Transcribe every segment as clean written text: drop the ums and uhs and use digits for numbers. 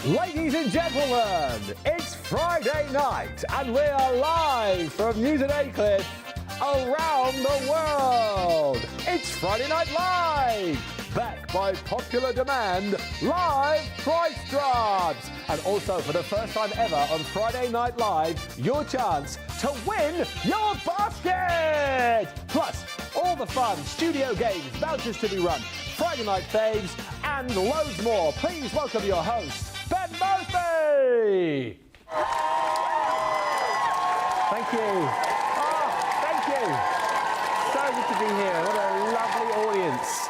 Ladies and gentlemen, it's Friday night and we are live from Newton Aycliffe around the world. It's Friday Night Live, back by popular demand, live price drops. And also for the first time ever on Friday Night Live, your chance to win your basket. Plus, all the fun, studio games, vouchers to be run, Friday Night faves, and loads more. Please welcome your host, Ben Moseby! Thank you. Oh, thank you. So good to be here. What a lovely audience.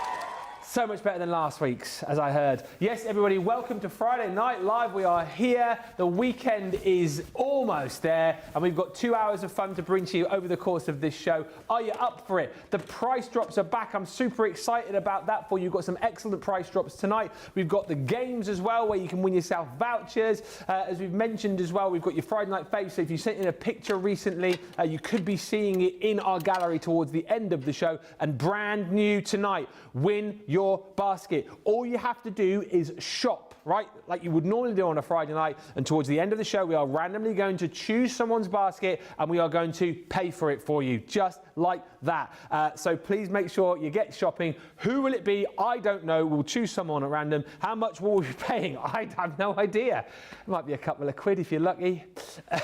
So much better than last week's, as I heard. Yes, everybody, welcome to Friday Night Live. We are here. The weekend is almost there, and we've got 2 hours of fun to bring to you over the course of this show. Are you up for it? The price drops are back. I'm super excited about that for you. We've got some excellent price drops tonight. We've got the games as well, where you can win yourself vouchers. As we've mentioned as well, we've got your Friday Night faves. So if you sent in a picture recently, you could be seeing it in our gallery towards the end of the show. And brand new tonight, win your basket. All you have to do is shop, right? Like you would normally do on a Friday night. And towards the end of the show, we are randomly going to choose someone's basket and we are going to pay for it for you, just like that. So please make sure you get shopping. Who will it be? I don't know. We'll choose someone at random. How much will we be paying? I have no idea. It might be a couple of quid if you're lucky.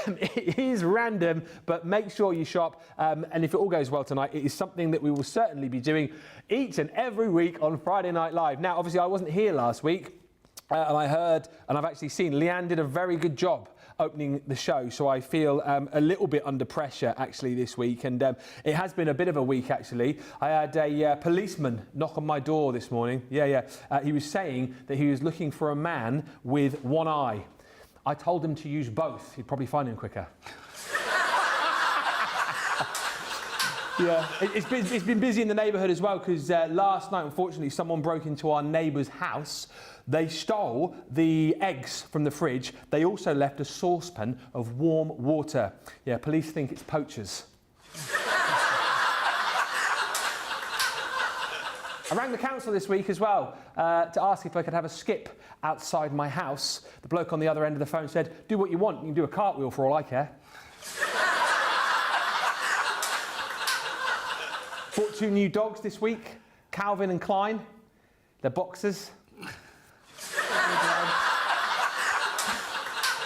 It is random, but make sure you shop. And if it all goes well tonight, it is something that we will certainly be doing each and every week on Friday Night Live. Now, obviously, I wasn't here last week, and I heard, and I've actually seen, Leanne did a very good job opening the show, so I feel a little bit under pressure, actually, this week, and it has been a bit of a week, actually. I had a policeman knock on my door this morning. He was saying that he was looking for a man with one eye. I told him to use both. He'd probably find him quicker. Yeah, it's been busy in the neighbourhood as well, because last night, unfortunately, someone broke into our neighbour's house. They stole the eggs from the fridge. They also left a saucepan of warm water. Yeah, police think it's poachers. I rang the council this week as well to ask if I could have a skip outside my house. The bloke on the other end of the phone said, do what you want. You can do a cartwheel for all I care. Bought 2 new dogs this week, Calvin and Klein. They're boxers.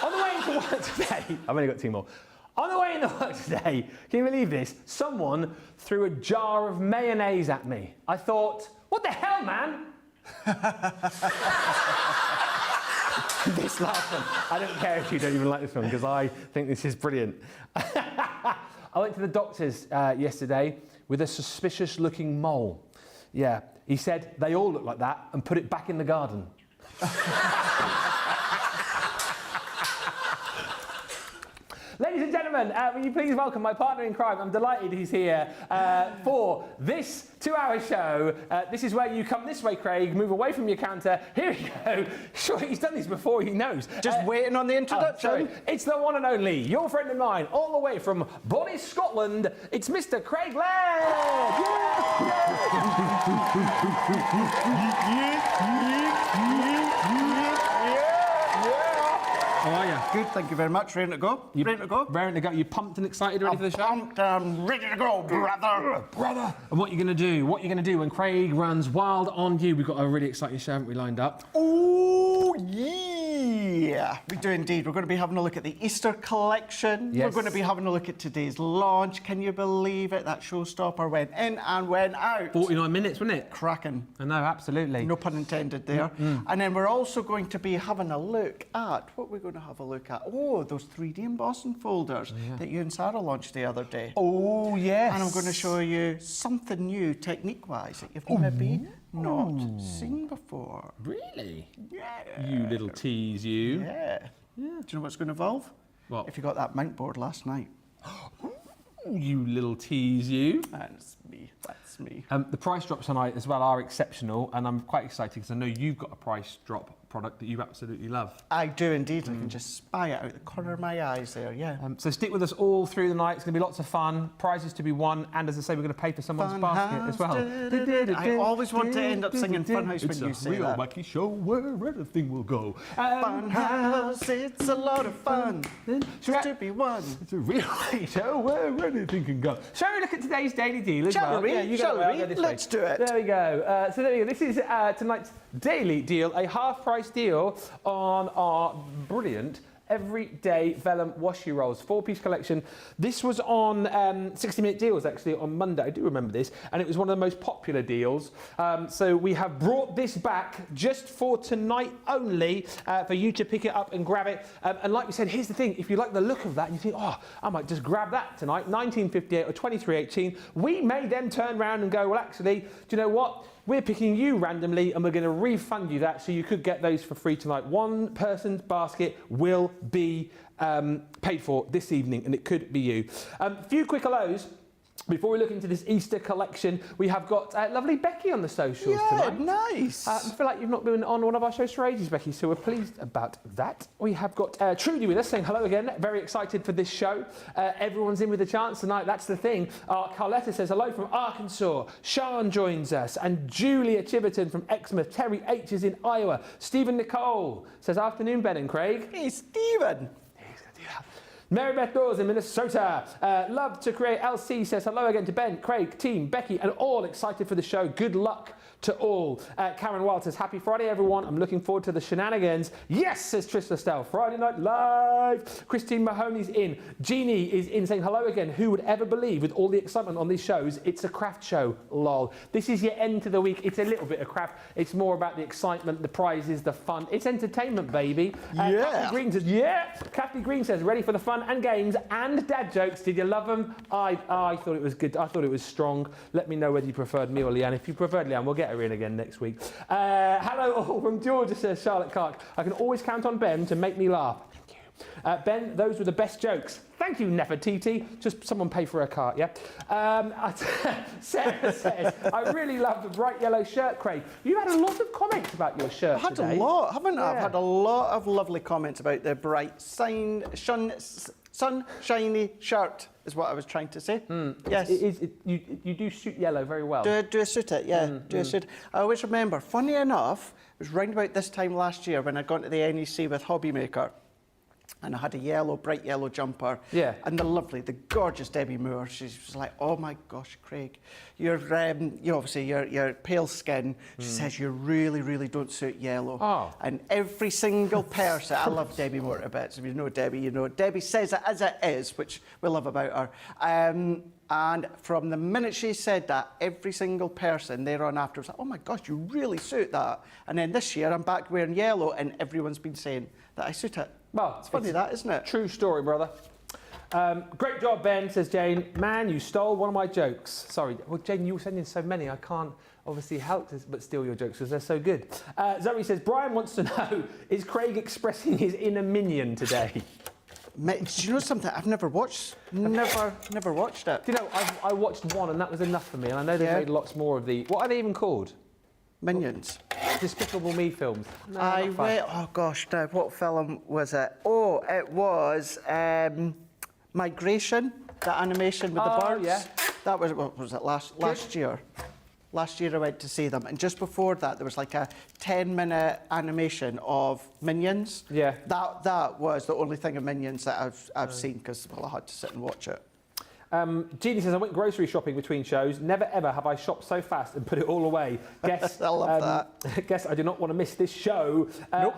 On the way into work today, I've only got 2 more. On the way into work today, can you believe this? Someone threw a jar of mayonnaise at me. I thought, what the hell, man? This last one, I don't care if you don't even like this one, because I think this is brilliant. I went to the doctor's yesterday with a suspicious looking mole. Yeah, he said they all look like that and put it back in the garden. Ladies and gentlemen, will you please welcome my partner in crime. I'm delighted he's here for this 2-hour show. This is where you come this way, Craig, move away from your counter. Here we go. Sure, he's done this before, he knows. Just waiting on the introduction. It's the one and only, your friend of mine, all the way from Bonnie, Scotland. It's Mr. Craig Laird. How are you? Good, thank you very much. Ready to go? Ready to go? Ready to go. You pumped and excited, ready for the show? Pumped and ready to go, brother. Brother. And what are you going to do? What are you going to do when Craig runs wild on you? We've got a really exciting show, haven't we, lined up? Oh, yeah. We do indeed. We're going to be having a look at the Easter collection. Yes. We're going to be having a look at today's launch. Can you believe it? That Showstopper went in and went out. 49 minutes, wasn't it? Cracking. I know, absolutely. No pun intended there. And then we're also going to be having a look at, what we're going to have a look at? Oh, those 3D embossing folders that you and Sarah launched the other day. Oh, yes. And I'm going to show you something new technique-wise that you've maybe not seen before. Really? Yeah. You little tease, you. Yeah. Do you know what's going to evolve? What? If you got that mount board last night. You little tease, you. That's me. That's me. The price drops tonight as well are exceptional, and I'm quite excited because I know you've got a price drop product that you absolutely love. I do indeed. I can just spy it out the corner of my eyes there, yeah. So stick with us all through the night. It's going to be lots of fun, prizes to be won, and as I say, we're going to pay for someone's basket as well. I always want to end up singing Funhouse when you say that. It's a real wacky show where anything will go. Funhouse, it's a lot of fun just to be one. It's a real wacky show where anything can go. Shall we look at today's daily deal as Shall well? we? Yeah, you Shall go, we? I'll go this Let's way. do it. There we go. So there we go. This is tonight's daily deal, a half-price deal on our brilliant everyday vellum washi rolls, 4-piece collection. This was on 60-minute deals actually on Monday. I do remember this, and it was one of the most popular deals. So we have brought this back just for tonight only for you to pick it up and grab it. And like we said, here's the thing: if you like the look of that and you think, oh, I might just grab that tonight, 1958 or 2318, we may then turn around and go, well, actually, do you know what? We're picking you randomly and we're going to refund you that, so you could get those for free tonight. One person's basket will be paid for this evening, and it could be you. A few quick hellos. Before we look into this Easter collection, we have got lovely Becky on the socials tonight. Nice. I feel like you've not been on one of our shows for ages, Becky, so we're pleased about that. We have got Trudy with us saying hello again. Very excited for this show. Everyone's in with a chance tonight, that's the thing. Carletta says hello from Arkansas. Sean joins us. And Julia Chiverton from Exmouth. Terry H is in Iowa. Stephen Nicole says afternoon, Ben and Craig. Hey, Stephen. Mary Beth Dawes in Minnesota. Love to Create LC says hello again to Ben, Craig, team, Becky, and all excited for the show. Good luck to all. Karen Wild says, happy Friday, everyone. I'm looking forward to the shenanigans. Yes, says Trish Lestelle. Friday Night Live. Christine Mahoney's in. Jeannie is in saying hello again. Who would ever believe, with all the excitement on these shows, it's a craft show, lol. This is your end to the week. It's a little bit of craft. It's more about the excitement, the prizes, the fun. It's entertainment, baby. Kathy Green says, yeah. Kathy Green says, ready for the fun and games and dad jokes. Did you love them? I thought it was good. I thought it was strong. Let me know whether you preferred me or Leanne. If you preferred Leanne, we'll get her in again next week. Hello all from Georgia, says Charlotte Clark. I can always count on Ben to make me laugh. Thank you. Ben, those were the best jokes. Thank you, Nefertiti. Just someone pay for a cart, yeah? Sarah says, I really love the bright yellow shirt, Craig. You've had a lot of comments about your shirt I've had today. a lot, haven't I? Yeah. I've had a lot of lovely comments about the bright sunshiny shirt, is what I was trying to say. Yes. You do suit yellow very well. Do I suit it? Yeah, do I suit it? I always remember, funny enough, it was round about this time last year when I'd gone to the NEC with Hobbymaker. And I had a bright yellow jumper. Yeah. And the gorgeous Debbie Moore, she was like, oh my gosh, Craig, you're obviously you're pale skin. She says you really, really don't suit yellow. Oh. And every single person, I love Debbie Moore to bits. If you know Debbie, you know. Debbie says it as it is, which we love about her. And from the minute she said that, every single person thereon after was like, oh my gosh, you really suit that. And then this year I'm back wearing yellow and everyone's been saying that I suit it. Well, It's funny that, isn't it? True story, brother. Great job, Ben, says Jane. Man, you stole one of my jokes. Sorry. Well, Jane, you were sending so many. I can't obviously help but steal your jokes because they're so good. Zoe says, Brian wants to know, is Craig expressing his inner minion today? Mate, do you know something? I've never watched. Never watched it. Do you know, I watched one and that was enough for me. And I know they've made lots more of the... What are they even called? Minions. Despicable Me films. No, Oh gosh, now what film was it? Oh, it was Migration, the animation with the birds. Yeah. That was, what was it, last year? Last year I went to see them, and just before that there was like a 10-minute animation of Minions. Yeah. That was the only thing of Minions that I've seen, because I had to sit and watch it. Jeannie says, I went grocery shopping between shows. Never ever have I shopped so fast and put it all away. Guess, I love that. Guess I do not want to miss this show. Nope.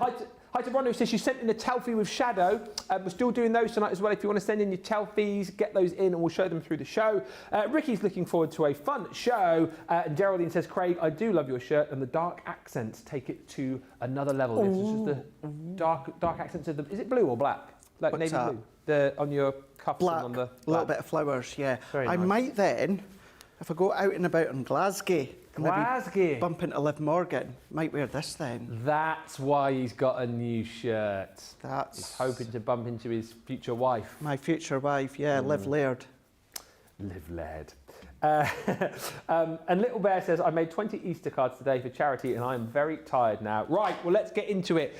Hi to Ron, who says she sent in the Telfie with Shadow. We're still doing those tonight as well. If you want to send in your Telfies, get those in and we'll show them through the show. Ricky's looking forward to a fun show. And Geraldine says, Craig, I do love your shirt and the dark accents take it to another level. This is just the dark accents of the... Is it blue or black? Like What's navy that? blue? On your cuffs Black, and on the... a little bit of flowers, yeah. Very I nice. might then, if I go out and about in Glasgow, maybe bump into Liv Morgan, might wear this then. That's why he's got a new shirt. That's He's hoping to bump into his future wife. my future wife, yeah, Liv Laird. Liv Laird. And Little Bear says, I made 20 Easter cards today for charity and I'm very tired now. Right, well, let's get into it.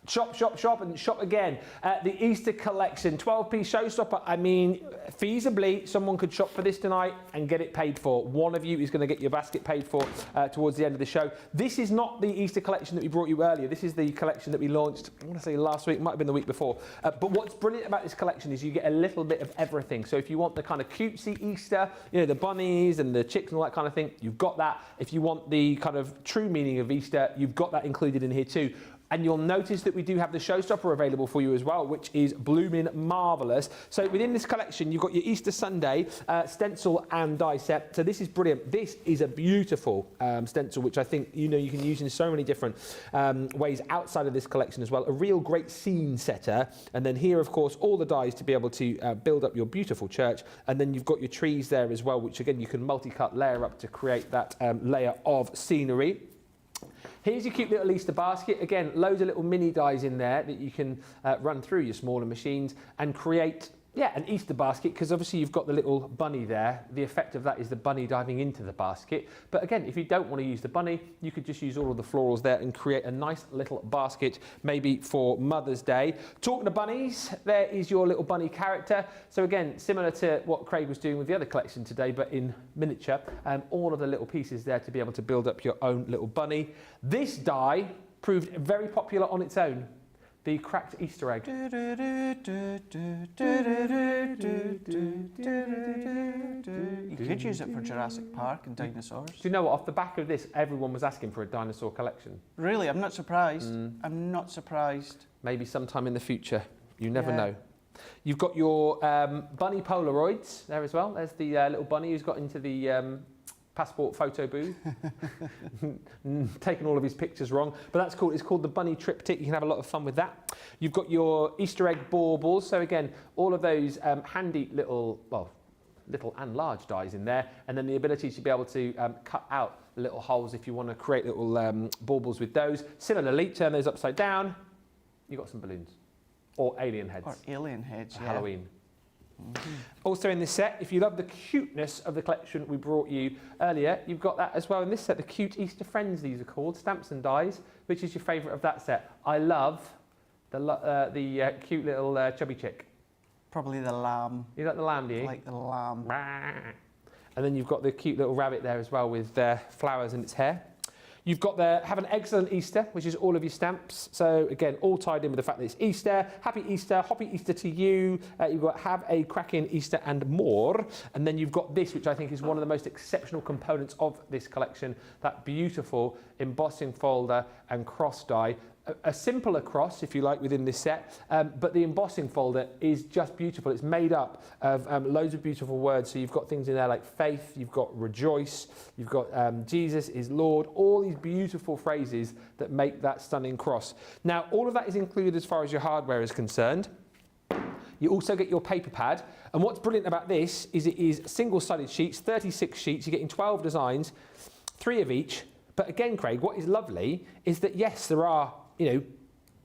Shop, shop, shop, and shop again. The Easter collection, 12p Showstopper. I mean, feasibly, someone could shop for this tonight and get it paid for. One of you is going to get your basket paid for towards the end of the show. This is not the Easter collection that we brought you earlier. This is the collection that we launched, I want to say last week, might have been the week before. But what's brilliant about this collection is you get a little bit of everything. So if you want the kind of cutesy Easter, you know, the bunnies and the chicks and all that kind of thing, you've got that. If you want the kind of true meaning of Easter, you've got that included in here too. And you'll notice that we do have the Showstopper available for you as well, which is blooming marvellous. So within this collection, you've got your Easter Sunday stencil and die set. So this is brilliant. This is a beautiful stencil, which I think you can use in so many different ways outside of this collection as well. A real great scene setter. And then here, of course, all the dies to be able to build up your beautiful church. And then you've got your trees there as well, which again, you can multi-cut layer up to create that layer of scenery. Here's your cute little Easter basket. Again, loads of little mini dies in there that you can run through your smaller machines and create, an Easter basket, because obviously you've got the little bunny there. The effect of that is the bunny diving into the basket. But again, if you don't want to use the bunny, you could just use all of the florals there and create a nice little basket, maybe for Mother's Day. Talking to bunnies, there is your little bunny character. So again, similar to what Craig was doing with the other collection today, but in miniature, all of the little pieces there to be able to build up your own little bunny. This die proved very popular on its own. The cracked Easter egg. You could use it for Jurassic Park and dinosaurs. Do you know what? Off the back of this, everyone was asking for a dinosaur collection. Really? I'm not surprised. I'm not surprised. Maybe sometime in the future. You never know. You've got your bunny Polaroids there as well. There's the little bunny who's got into the passport photo booth. Taking all of his pictures wrong, but that's cool. It's called the bunny triptych. You can have a lot of fun with that. You've got your Easter egg baubles. So again, all of those handy little and large dies in there, and then the ability to be able to cut out little holes if you want to create little baubles with those. Similarly, turn those upside down. You've got some balloons or alien heads. Or alien heads, yeah. Halloween. Also in this set, if you love the cuteness of the collection we brought you earlier, you've got that as well in this set, the cute Easter friends, these are called, stamps and dies. Which is your favourite of that set? I love the cute little chubby chick. Probably the lamb. You like the lamb, do you? I like the lamb. And then you've got the cute little rabbit there as well with flowers in its hair. You've got the Have an Excellent Easter, which is all of your stamps. So again, all tied in with the fact that it's Easter. Happy Easter, Hoppy Easter to you. You've got Have a Cracking Easter and more. And then you've got this, which I think is one of the most exceptional components of this collection, that beautiful embossing folder and cross die. A simpler cross, if you like, within this set, but the embossing folder is just beautiful. It's made up of loads of beautiful words. So you've got things in there like faith, you've got rejoice, you've got Jesus is Lord, all these beautiful phrases that make that stunning cross. Now, all of that is included as far as your hardware is concerned. You also get your paper pad, and what's brilliant about this is it is single-sided sheets, 36 sheets, you're getting 12 designs, 3 of each. But again, Craig, what is lovely is that, yes, there are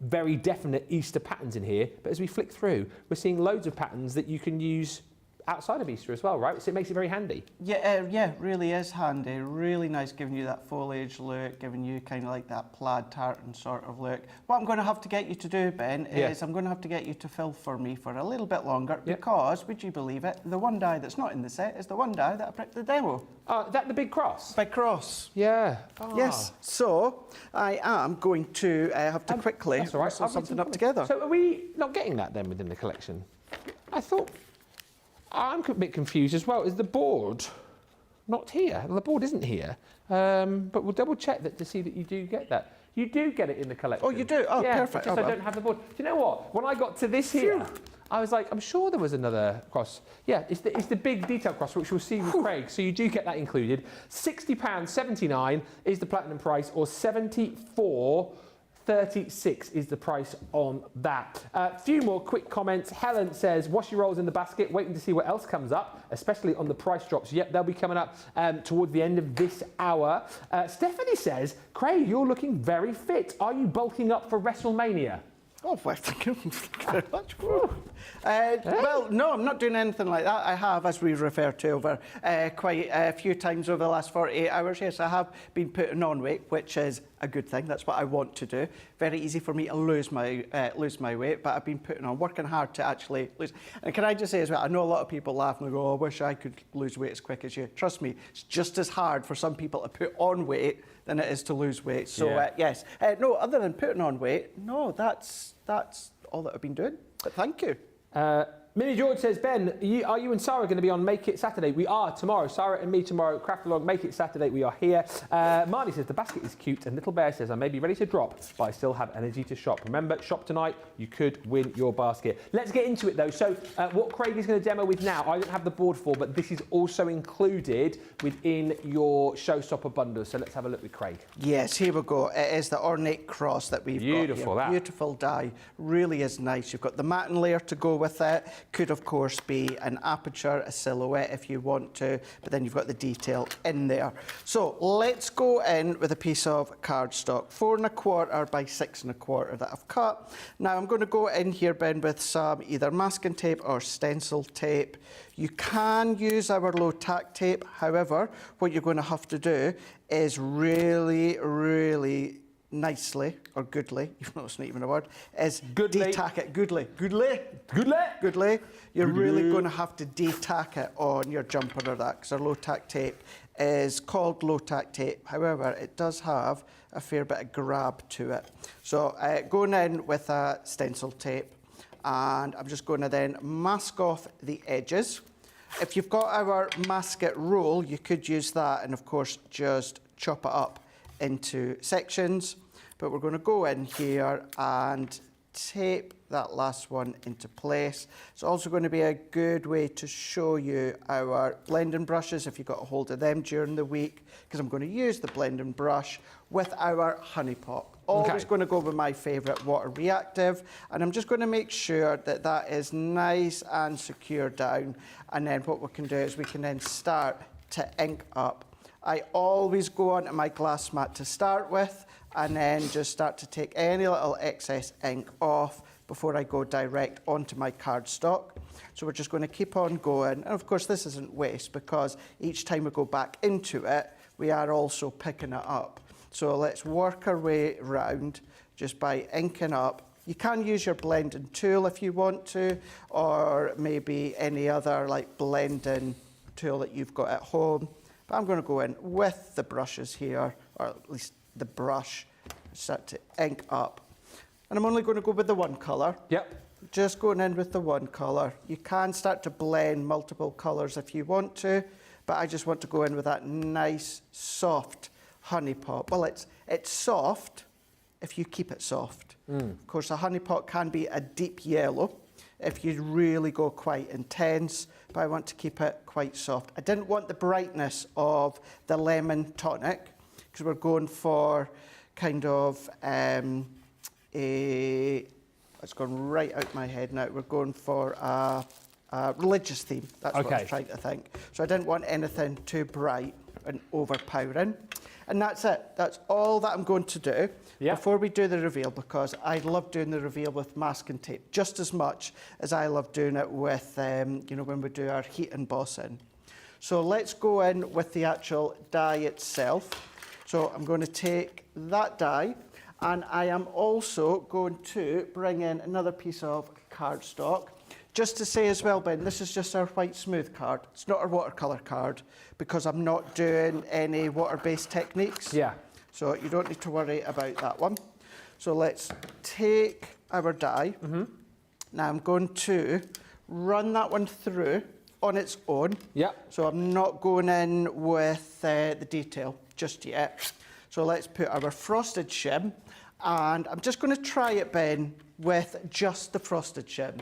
very definite Easter patterns in here, but as we flick through, we're seeing loads of patterns that you can use outside of Easter as well, right? So it makes it very handy. Yeah, really is handy. Really nice, giving you that foliage look, giving you kind of like that plaid tartan sort of look. What I'm going to have to get you to do, Ben, is I'm going to have to get you to fill for me for a little bit longer because, would you believe it, the one die that's not in the set is the one die that I picked the demo. Is that the big cross? Big cross. Yeah. Yes. So I am going to have to quickly rustle something up together. So are we not getting that then within the collection? I thought... I'm a bit confused as well. Is the board not here? The board isn't here. But we'll double check that to see that you do get that. You do get it in the collection. Oh, you do? Oh, yeah, perfect. Just I don't have the board. Do you know what? When I got to this here, I was like, I'm sure there was another cross. Yeah, it's the big detail cross, which we'll see with Craig. So you do get that included. £60.79 is the platinum price, or £74.36 is the price on that. A few more quick comments. Helen says, wash your rolls in the basket, waiting to see what else comes up, especially on the price drops. Yep, they'll be coming up towards the end of this hour. Stephanie says, Craig, you're looking very fit. Are you bulking up for WrestleMania? Oh, well, thank you very much. Well, no, I'm not doing anything like that. I have, as we refer to over quite a few times over the last 48 hours, yes, I have been putting on weight, which is a good thing. That's what I want to do. Very easy for me to lose my weight, but I've been working hard to actually lose. And can I just say as well, I know a lot of people laugh and go, oh, I wish I could lose weight as quick as you. Trust me, it's just as hard for some people to put on weight than it is to lose weight. So yes, no, other than putting on weight, no, that's all that I've been doing. But thank you. Minnie George says, Ben, are you and Sarah going to be on Make It Saturday? We are tomorrow. Sarah and me tomorrow. Craft along, Make It Saturday. We are here. Marnie says, the basket is cute. And Little Bear says, I may be ready to drop, but I still have energy to shop. Remember, shop tonight. You could win your basket. Let's get into it, though. So what Craig is going to demo with now, I don't have the board for, but this is also included within your Showstopper bundle. So let's have a look with Craig. Yes, here we go. It is the ornate cross that we've got here. Beautiful, that. Beautiful die. Really is nice. You've got the matten layer to go with it. Could, of course, be an aperture, a silhouette if you want to, but then you've got the detail in there. So let's go in with a piece of cardstock, 4 1/4 by 6 1/4 that I've cut. Now I'm going to go in here, Ben, with some either masking tape or stencil tape. You can use our low tack tape. However, what you're going to have to do is really nicely, or goodly, even though it's not even a word, is de-tack it. Goodly. You're really going to have to de-tack it on your jumper or that, because our low tack tape is called low tack tape. However, it does have a fair bit of grab to it. So going in with a stencil tape, and I'm just going to then mask off the edges. If you've got our masket roll, you could use that and of course just chop it up into sections. But we're going to go in here and tape that last one into place. It's also going to be a good way to show you our blending brushes if you've got a hold of them during the week, because I'm going to use the blending brush with our honey pot. Always going to go with my favourite water reactive, and I'm just going to make sure that that is nice and secure down, and then what we can do is we can then start to ink up. I always go onto my glass mat to start with, and then just start to take any little excess ink off before I go direct onto my cardstock. So we're just going to keep on going, and of course this isn't waste, because each time we go back into it, we are also picking it up. So let's work our way round just by inking up. You can use your blending tool if you want to, or maybe any other like blending tool that you've got at home. But I'm going to go in with the brushes here, or at least the brush, start to ink up. And I'm only going to go with the one colour. Yep. Just going in with the one colour. You can start to blend multiple colours if you want to, but I just want to go in with that nice, soft honey pot. Well, it's soft if you keep it soft. Of course, a honey pot can be a deep yellow if you really go quite intense, but I want to keep it quite soft. I didn't want the brightness of the lemon tonic, because we're going for kind of it's gone right out my head now. We're going for a religious theme. That's what I was trying to think. So I didn't want anything too bright and overpowering. And that's it. That's all that I'm going to do before we do the reveal, because I love doing the reveal with masking tape just as much as I love doing it with, you know, when we do our heat embossing. So let's go in with the actual die itself. So I'm going to take that die, and I am also going to bring in another piece of cardstock. Just to say as well, Ben, this is just our white smooth card. It's not our watercolour card, because I'm not doing any water-based techniques. Yeah. So you don't need to worry about that one. So let's take our die. Now I'm going to run that one through on its own. Yeah. So I'm not going in with the detail just yet. So let's put our frosted shim, and I'm just going to try it, Ben, with just the frosted shim,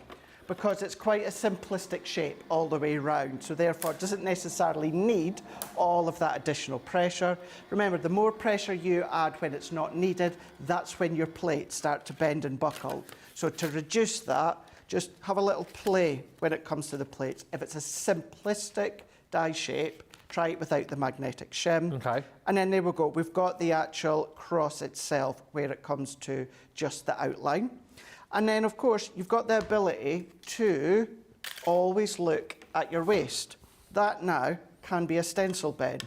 because it's quite a simplistic shape all the way round, so therefore it doesn't necessarily need all of that additional pressure. Remember, the more pressure you add when it's not needed, that's when your plates start to bend and buckle. So to reduce that, just have a little play when it comes to the plates. If it's a simplistic die shape, try it without the magnetic shim. Okay. And then there we go. We've got the actual cross itself where it comes to just the outline. And then, of course, you've got the ability to always look at your waste. That now can be a stencil, Ben.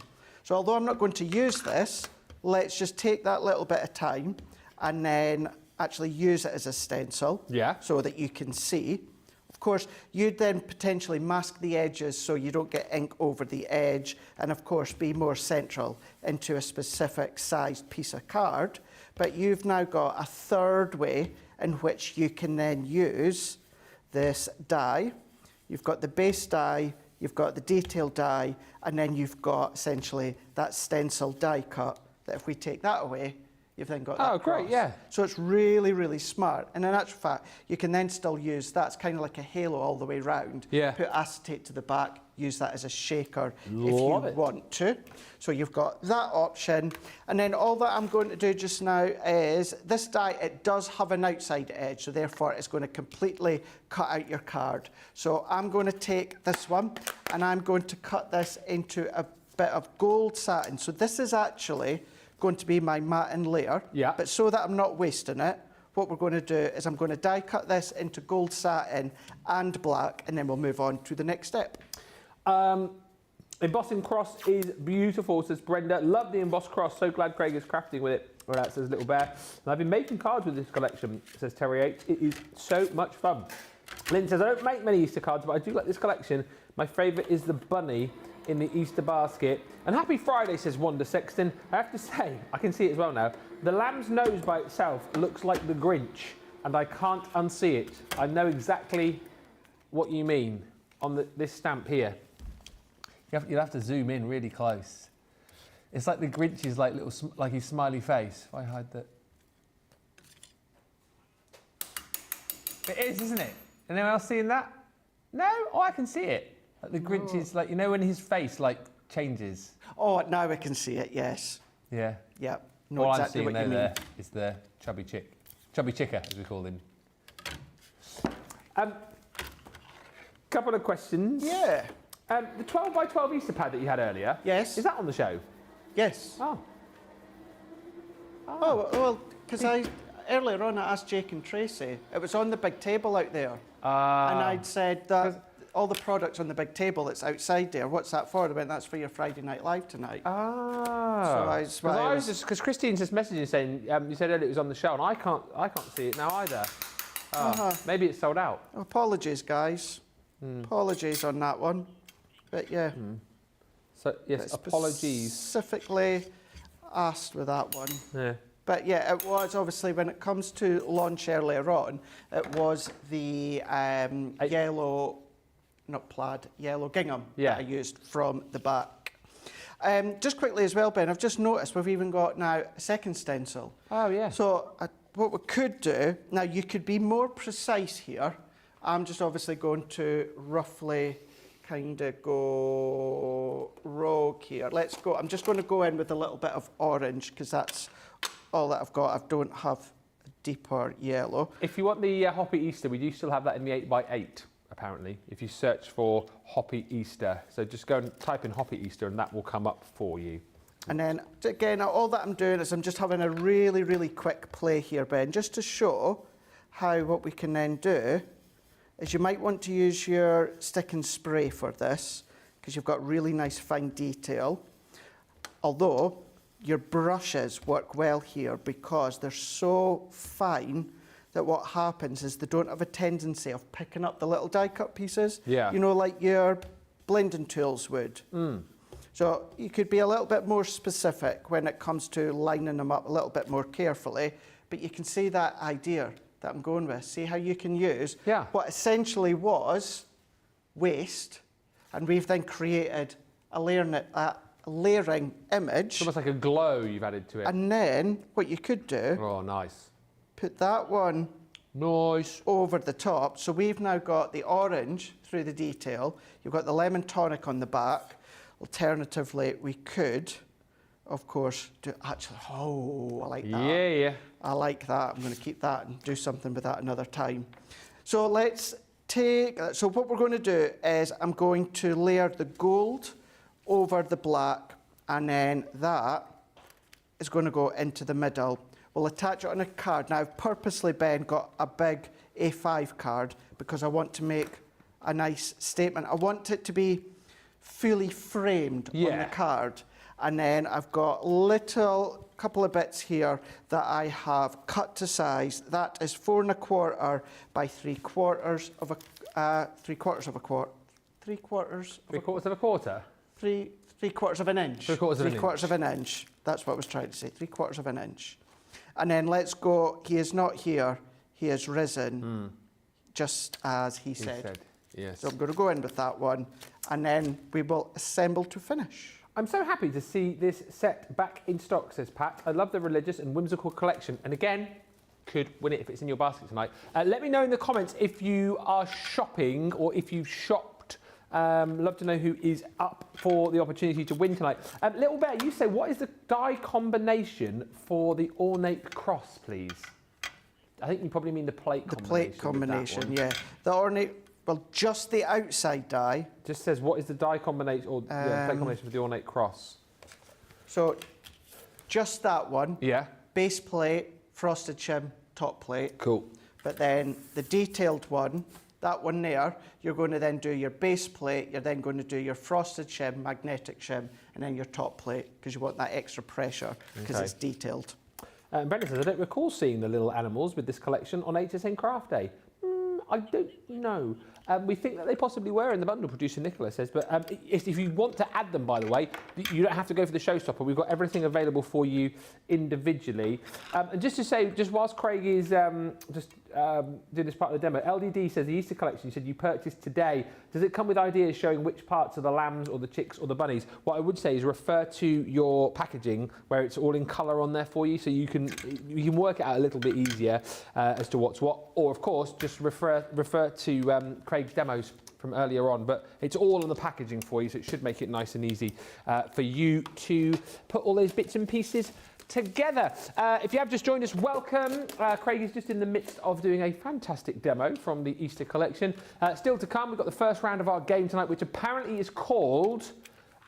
So although I'm not going to use this, let's just take that little bit of time and then actually use it as a stencil, so that you can see. Of course, you'd then potentially mask the edges so you don't get ink over the edge, and of course be more central into a specific sized piece of card. But you've now got a third way in which you can then use this die. You've got the base die, you've got the detail die, and then you've got essentially that stencil die cut, that if we take that away, you've then got that Oh, great, cross. yeah. So it's really, really smart. And in actual fact, you can then still use, that's kind of like a halo all the way round. Yeah. Put acetate to the back, use that as a shaker Love if it. you want to. So you've got that option. And then all that I'm going to do just now is, this die, it does have an outside edge, so therefore it's going to completely cut out your card. So I'm going to take this one and I'm going to cut this into a bit of gold satin. So this is actually going to be my matte layer, but so that I'm not wasting it, what we're going to do is I'm going to die cut this into gold satin and black, and then we'll move on to the next step. Embossing cross is beautiful, says Brenda. Love the embossed cross. So glad Craig is crafting with it. Well, that says Little Bear. And I've been making cards with this collection, says Terry H. It is so much fun. Lynn says, I don't make many Easter cards, but I do like this collection. My favourite is the bunny in the Easter basket. And happy Friday, says Wanda Sexton. I have to say, I can see it as well now, the lamb's nose by itself looks like the Grinch, and I can't unsee it. I know exactly what you mean on this stamp here. You'll have to zoom in really close. It's like the Grinch's like like his smiley face. If I hide that. It is, isn't it? Anyone else seeing that? No? Oh, I can see it. Like the Grinch's, like, you know when his face like changes? Oh, now I can see it, yes. Yeah. Yeah, know All exactly I'm what seeing you mean. there is the chubby chick. Chubby chicker, as we call him. Couple of questions. Yeah. The 12 by 12 Easter pad that you had earlier. Yes. Is that on the show? Yes. Oh. Oh, well, because earlier on I asked Jake and Tracy, it was on the big table out there. And I'd said that all the products on the big table that's outside there, what's that for? They went, that's for your Friday Night Live tonight. Ah. So because Christine's just messaging saying, you said earlier it was on the show, and I can't see it now either. Maybe it's sold out. Apologies, guys. Apologies on that one. But yeah. So, yes, apologies. Specifically asked with that one. Yeah. But yeah, it was obviously, when it comes to launch earlier on, it was the yellow, not plaid, yellow gingham that I used from the back. Just quickly as well, Ben, I've just noticed we've even got now a second stencil. Oh, yeah. So what we could do, now you could be more precise here. I'm just obviously going to roughly kind of go rogue here. Let's go, I'm just going to go in with a little bit of orange because that's all that I've got. I don't have a deeper yellow. If you want the Hoppy Easter, we do still have that in the 8x8, apparently, if you search for Hoppy Easter. So just go and type in Hoppy Easter and that will come up for you. And then, again, all that I'm doing is I'm just having a really, really quick play here, Ben, just to show how what we can then do is you might want to use your stick and spray for this because you've got really nice fine detail. Although your brushes work well here because they're so fine that what happens is they don't have a tendency of picking up the little die cut pieces. Yeah. You know, like your blending tools would. So you could be a little bit more specific when it comes to lining them up a little bit more carefully, but you can see that idea that I'm going with. See how you can use what essentially was waste, and we've then created a layering image. It's almost like a glow you've added to it. And then what you could do, oh, nice. put that one nice over the top. So we've now got the orange through the detail. You've got the lemon tonic on the back. Alternatively, we could, of course, do actually. Oh, I like that. Yeah. I like that. I'm going to keep that and do something with that another time. So let's take. So what we're going to do is I'm going to layer the gold over the black, and then that is going to go into the middle. We'll attach it on a card. Now, I've purposely, Ben, got a big A5 card because I want to make a nice statement. I want it to be fully framed on the card. And then I've got little couple of bits here that I have cut to size. That is 4 1/4 by 3/4 of a 3/4 of a quarter. 3/4 3/4 of a quarter. 3/4 of an inch. 3/4 of an inch. That's what I was trying to say. 3/4 of an inch. And then let's go. He is not here. He is risen, just as he said. Yes. So I'm going to go in with that one, and then we will assemble to finish. I'm so happy to see this set back in stock, says Pat. I love the religious and whimsical collection. And again, could win it if it's in your basket tonight. Let me know in the comments if you are shopping or if you've shopped. Love to know who is up for the opportunity to win tonight. Little Bear, you say, what is the die combination for the ornate cross, please? I think you probably mean the plate combination. The plate combination, yeah. The ornate, well, just the outside die. Just says, what is the die combination, or plate combination for the ornate cross? So, just that one. Yeah. Base plate, frosted shim, top plate. Cool. But then the detailed one, that one there, you're going to then do your base plate, you're then going to do your frosted shim, magnetic shim, and then your top plate, because you want that extra pressure, because it's detailed. Brendan says, I don't recall seeing the little animals with this collection on HSN Craft Day. I don't know. We think that they possibly were in the bundle, producer Nicola says, but if you want to add them, by the way, you don't have to go for the Showstopper. We've got everything available for you individually. And just to say, just whilst Craig is doing this part of the demo, LDD says the Easter collection, you said you purchased today. Does it come with ideas showing which parts are the lambs or the chicks or the bunnies? What I would say is refer to your packaging where it's all in colour on there for you, so you can work it out a little bit easier as to what's what. Or of course, just refer to Craig's demos from earlier on, but it's all on the packaging for you, so it should make it nice and easy for you to put all those bits and pieces together. If you have just joined us, welcome. Craig is just in the midst of doing a fantastic demo from the Easter collection. Still to come, we've got the first round of our game tonight, which apparently is called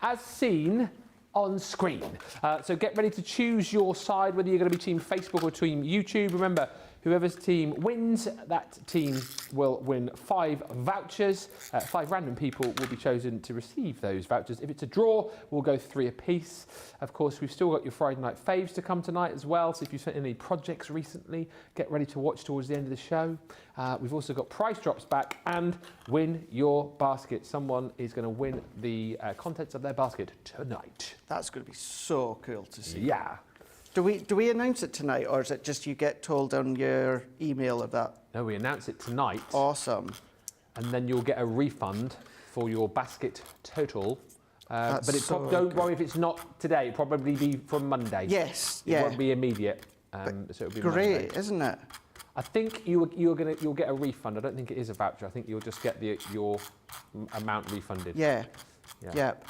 As Seen on Screen. So get ready to choose your side, whether you're going to be Team Facebook or Team YouTube. Remember, whoever's team wins, that team will win 5 vouchers. 5 random people will be chosen to receive those vouchers. If it's a draw, we'll go 3 apiece. Of course, we've still got your Friday night faves to come tonight as well. So if you've spent any projects recently, get ready to watch towards the end of the show. We've also got price drops back and win your basket. Someone is going to win the contents of their basket tonight. That's going to be so cool to see. Yeah. Do we announce it tonight, or is it just you get told on your email of that? No, we announce it tonight. Awesome. And then you'll get a refund for your basket total. But don't worry if it's not today. It'll probably be from Monday. Yes, It won't be immediate. So it'll be great, Monday. isn't it? I think you'll get a refund. I don't think it is a voucher. I think you'll just get your amount refunded. Yeah. Yep.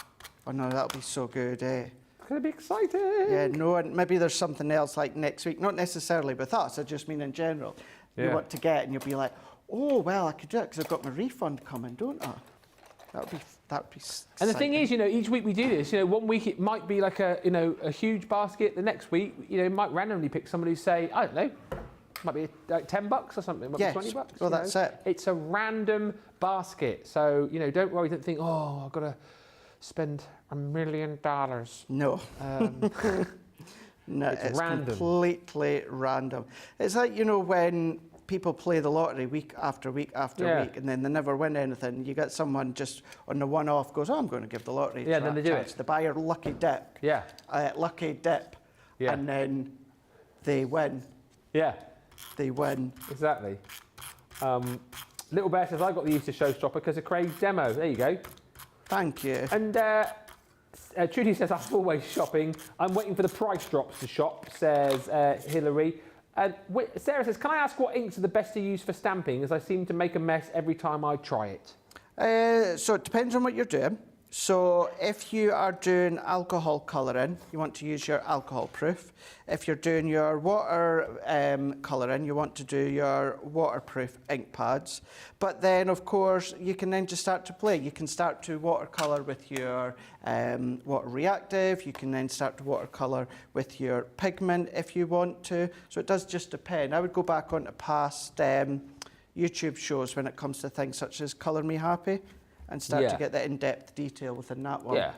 Oh no, that'll be so good, eh? It's going to be exciting. Yeah, no, and maybe there's something else like next week. Not necessarily with us, I just mean in general. You want to get, and you'll be like, oh, well, I could do it because I've got my refund coming, don't I? That'd be And the thing is, each week we do this. 1 week it might be like a huge basket. The next week, might randomly pick somebody who say, I don't know, might be like $10 or something. Might be $20. Well, that's it. It's a random basket. So, don't worry, don't think, oh, I've got to spend $1 million. No. No, it's random. Completely random. It's like, when people play the lottery week after week after week, and then they never win anything. You get someone just on the one-off goes, I'm going to give the lottery a then they do it. They buy a lucky dip. Yeah. Lucky dip. Yeah. And then they win. Yeah. They win. Exactly. Little Bear says, I got the Easter Showstopper because of Craig's demo. There you go. Thank you. And Trudy says, I'm always shopping. I'm waiting for the price drops to shop, says Hilary. Sarah says, can I ask what inks are the best to use for stamping, as I seem to make a mess every time I try it? So it depends on what you're doing. So if you are doing alcohol colouring, you want to use your alcohol proof. If you're doing your water colouring, you want to do your waterproof ink pads. But then, of course, you can then just start to play. You can start to watercolour with your water reactive. You can then start to watercolour with your pigment if you want to. So it does just depend. I would go back onto past YouTube shows when it comes to things such as Colour Me Happy, and start to get that in-depth detail within that one. Yeah.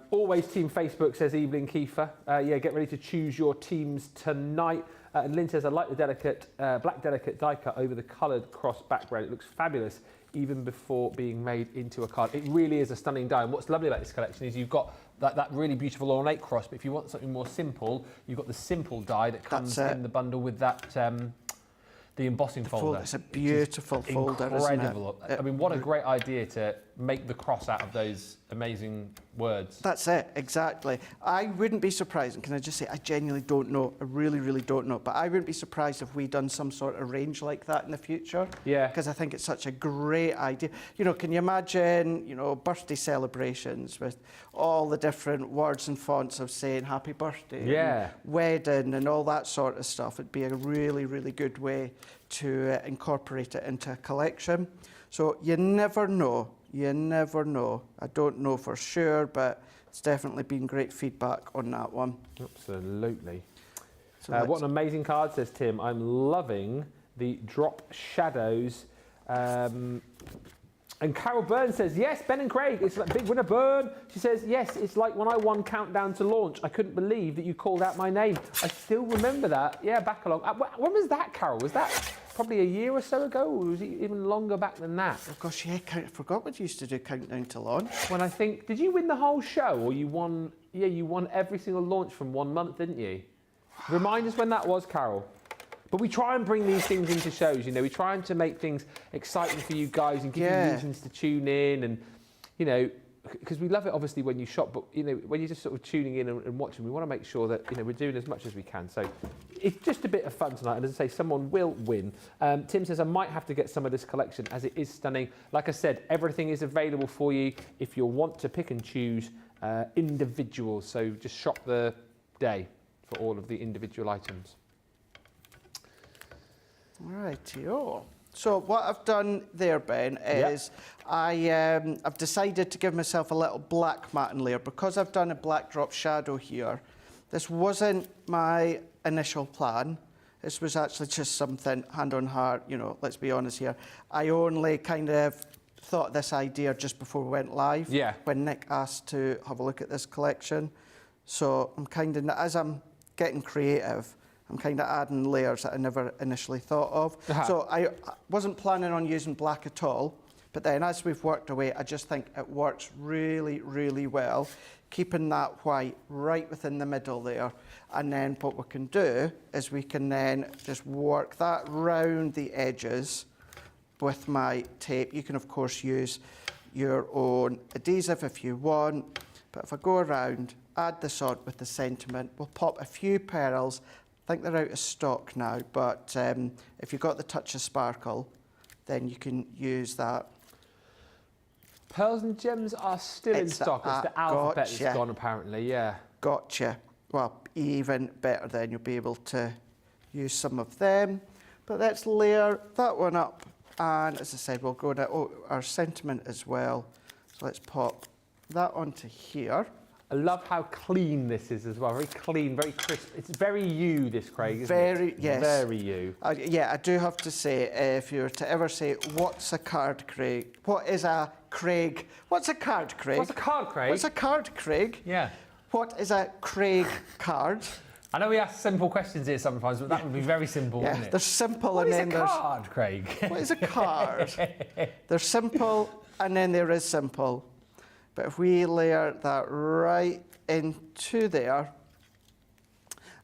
Always Team Facebook, says Evelyn Kiefer. Yeah, get ready to choose your teams tonight. And Lynn says, I like the delicate, black delicate die cut over the coloured cross background. It looks fabulous even before being made into a card. It really is a stunning die. And what's lovely about this collection is you've got that really beautiful ornate cross, but if you want something more simple, you've got the simple die that comes in the bundle with that the embossing folder. It's a beautiful folder, incredible. Isn't it? I mean, what a great idea to make the cross out of those amazing words. That's it, exactly. I wouldn't be surprised, and can I just say, I genuinely don't know, I really, really don't know, but I wouldn't be surprised if we done some sort of range like that in the future. Yeah. Because I think it's such a great idea. You know, can you imagine, you know, birthday celebrations with all the different words and fonts of saying happy birthday, Yeah, and wedding and all that sort of stuff? It'd be a really, really good way to incorporate it into a collection. So you never know. You never know. I don't know for sure, but it's definitely been great feedback on that one. absolutely. So What an amazing card, says Tim. I'm loving the drop shadows. And Carol Byrne says, yes, Ben and Craig, it's like big winner Byrne. She says, yes, it's like when I won Countdown to Launch. I couldn't believe that you called out my name. I still remember that. Yeah, back along. When was that, Carol? Was that probably a year or so ago, or was it even longer back than that? Oh gosh, yeah, I forgot what you used to do Countdown to Launch. When I think, did you win the whole show, or you won? Yeah, you won every single launch from 1 month, didn't you? Remind us when that was, Carol. But we try and bring these things into shows, you know, we try to make things exciting for you guys and give you reasons to tune in, and, you know, because we love it obviously when you shop, but, you know, when you're just sort of tuning in and watching, we want to make sure that, you know, we're doing as much as we can. So it's just a bit of fun tonight, and as I say, someone will win. Tim says, I might have to get some of this collection as it is stunning. Like I said, everything is available for you if you want to pick and choose individuals. So just shop the day for all of the individual items. Rightio. So what I've done there, Ben, is I've decided to give myself a little black matte layer because I've done a black drop shadow here. This wasn't my initial plan. This was actually just something, hand on heart, you know, let's be honest here. I only kind of thought this idea just before we went live. Yeah. When Nick asked to have a look at this collection. So I'm kind of, as I'm getting creative, I'm kind of adding layers that I never initially thought of. So I wasn't planning on using black at all, but then as we've worked away, I just think it works really, really well, keeping that white right within the middle there. And then what we can do is we can then just work that round the edges with my tape. You can, of course, use your own adhesive if you want, but if I go around, add this on with the sentiment, we'll pop a few pearls. I think they're out of stock now, but if you've got the touch of sparkle, then you can use that. Pearls and gems are still in stock. It's the alphabet that's gone, apparently, yeah. Gotcha. Well, even better then, you'll be able to use some of them. But let's layer that one up. And as I said, we'll go to our sentiment as well. So let's pop that onto here. I love how clean this is as well. Very clean, very crisp. It's very you, this, Craig, isn't it? Yes. Very you. Yeah, I do have to say, if you were to ever say, what's a card, Craig? What is a Craig? What's a card, Craig? What's a card, Craig? What's a card, Craig? Yeah. What is a Craig card? I know we ask simple questions here sometimes, but that would be very simple, wouldn't it? There's simple What and is then a there's... card, Craig? What is a card? There's simple and then there is simple. But if we layer that right into there,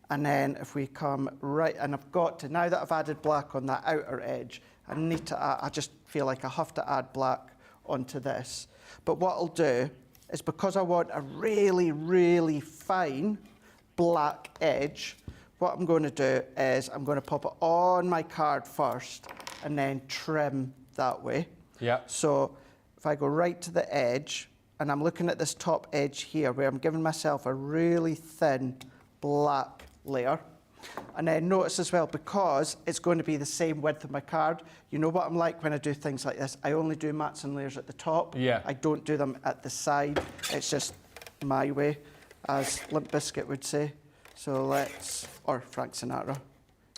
and then if we come right, and I've got to, now that I've added black on that outer edge, I need to add, I just feel like I have to add black onto this. But what I'll do is, because I want a really, really fine black edge, what I'm going to do is I'm going to pop it on my card first and then trim that way. Yeah. So if I go right to the edge, and I'm looking at this top edge here, where I'm giving myself a really thin black layer. And then notice as well, because it's going to be the same width of my card, you know what I'm like when I do things like this? I only do mats and layers at the top. Yeah. I don't do them at the side. It's just my way, as Limp Bizkit would say. So let's, or Frank Sinatra.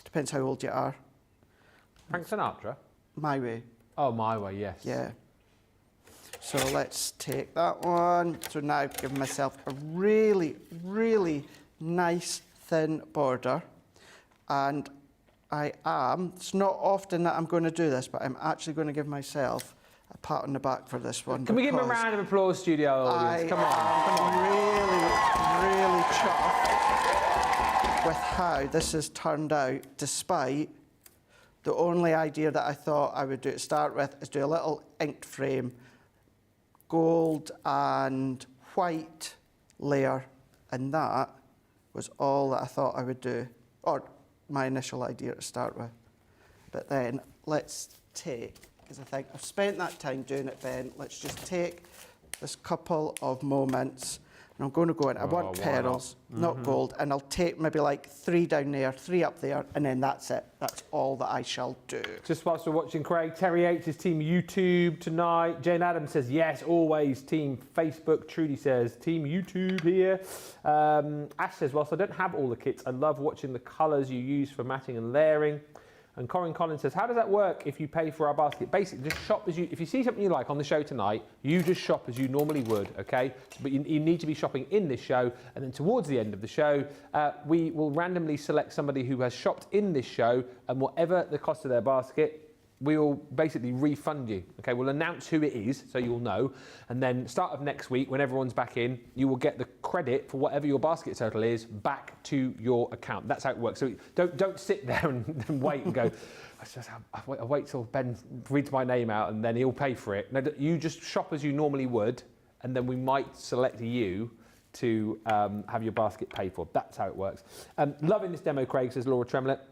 Depends how old you are. Frank Sinatra? My way. Oh, my way, yes. Yeah. So let's take that one. So now I've given myself a really, really nice thin border. And it's not often that I'm going to do this, but I'm actually going to give myself a pat on the back for this one. Can we give him a round of applause, studio audience? Come on. I'm really, really chuffed with how this has turned out, despite the only idea that I thought I would do to start with is do a little inked frame, gold and white layer, and that was all that I thought I would do, or my initial idea to start with. But then let's take, because I think I've spent that time doing it, Ben, let's just take this couple of moments, and I'm going to go in. I want pearls, not gold, and I'll take maybe like 3 down there, 3 up there, and then that's it. That's all that I shall do. Just whilst we're watching, Craig, Terry H is team YouTube tonight. Jane Adams says, yes, always team Facebook. Trudy says, team YouTube here. Ash says, whilst I don't have all the kits, I love watching the colours you use for matting and layering. And Corin Collins says, how does that work if you pay for our basket? Basically, just shop as you, if you see something you like on the show tonight, you just shop as you normally would, okay? But you need to be shopping in this show, and then towards the end of the show, we will randomly select somebody who has shopped in this show, and whatever the cost of their basket, we will basically refund you, okay? We'll announce who it is, so you'll know, and then start of next week, when everyone's back in, you will get the credit for whatever your basket total is back to your account. That's how it works. So don't sit there and wait and go, I wait till Ben reads my name out and then he'll pay for it. No, you just shop as you normally would, and then we might select you to have your basket paid for. That's how it works. Loving this demo, Craig, says Laura Tremlett.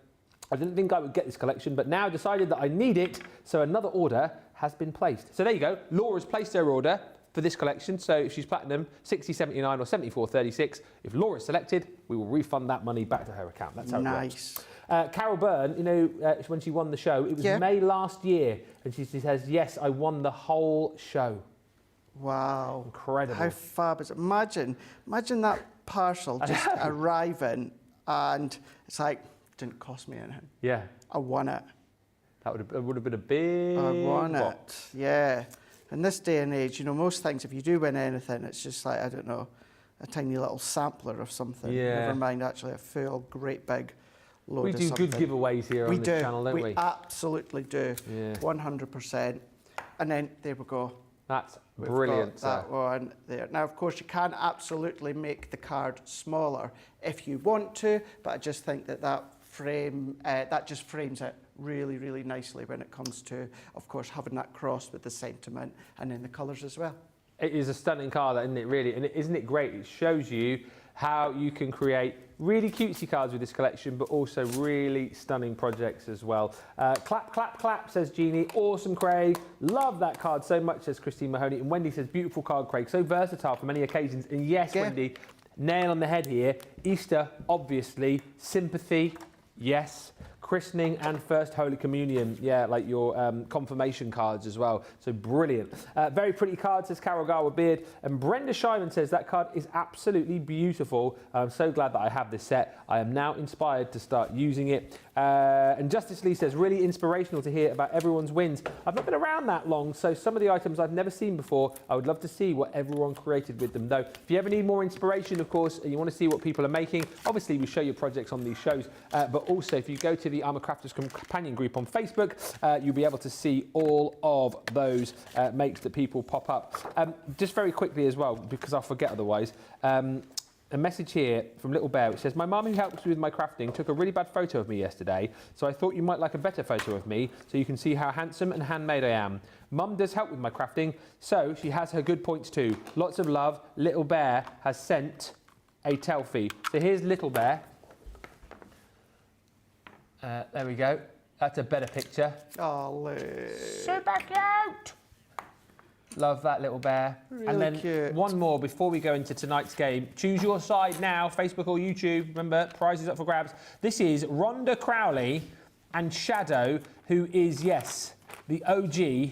I didn't think I would get this collection, but now decided that I need it, so another order has been placed. So there you go. Laura's placed her order for this collection. So if she's platinum, 60.79 or 74.36. If Laura's selected, we will refund that money back to her account. That's how it works. Carol Byrne, you know, when she won the show, it was May last year, and she says, yes, I won the whole show. Wow. Incredible. How fab is it? Imagine that parcel just arriving, and it's like, didn't cost me anything. Yeah. I won it. That would have been a big I won box. it. Yeah. In this day and age, you know, most things, if you do win anything, it's just like, I don't know, a tiny little sampler of something. Yeah. Never mind actually a full, great big load We of do something. good giveaways here on this channel, don't we? We absolutely do. Yeah. 100%. And then there we go. That's We've brilliant. got that one there. Now, of course, you can absolutely make the card smaller if you want to, but I just think that frame, that just frames it really, really nicely when it comes to, of course, having that cross with the sentiment and then the colours as well. It is a stunning card, isn't it, really? And isn't it great? It shows you how you can create really cutesy cards with this collection, but also really stunning projects as well. Clap, clap, clap, says Jeannie. Awesome, Craig. Love that card so much, says Christine Mahoney. And Wendy says, beautiful card, Craig. So versatile for many occasions. And yes, Wendy, nail on the head here. Easter, obviously. Sympathy, yes. Christening and First Holy Communion, yeah, like your confirmation cards as well. So brilliant. Very pretty card, says Carol Garwood Beard. And Brenda Shyman says that card is absolutely beautiful. I'm so glad that I have this set. I am now inspired to start using it. And Justice Lee says, really inspirational to hear about everyone's wins. I've not been around that long, so some of the items I've never seen before, I would love to see what everyone created with them. Though, if you ever need more inspiration, of course, and you want to see what people are making, obviously we show your projects on these shows. But also, if you go to the I'm a Crafter's Companion group on Facebook, you'll be able to see all of those makes that people pop up. Just very quickly as well, because I'll forget otherwise, a message here from Little Bear, which says, my mum, who helps me with my crafting, took a really bad photo of me yesterday, so I thought you might like a better photo of me, so you can see how handsome and handmade I am. Mum does help with my crafting, so she has her good points too. Lots of love. Little Bear has sent a selfie. So here's Little Bear. There we go. That's a better picture. Oh, look. So back out. Love that little bear. Really and then cute. one more before we go into tonight's game. Choose your side now, Facebook or YouTube. Remember, prizes up for grabs. This is Rhonda Crowley and Shadow, who is, yes, the OG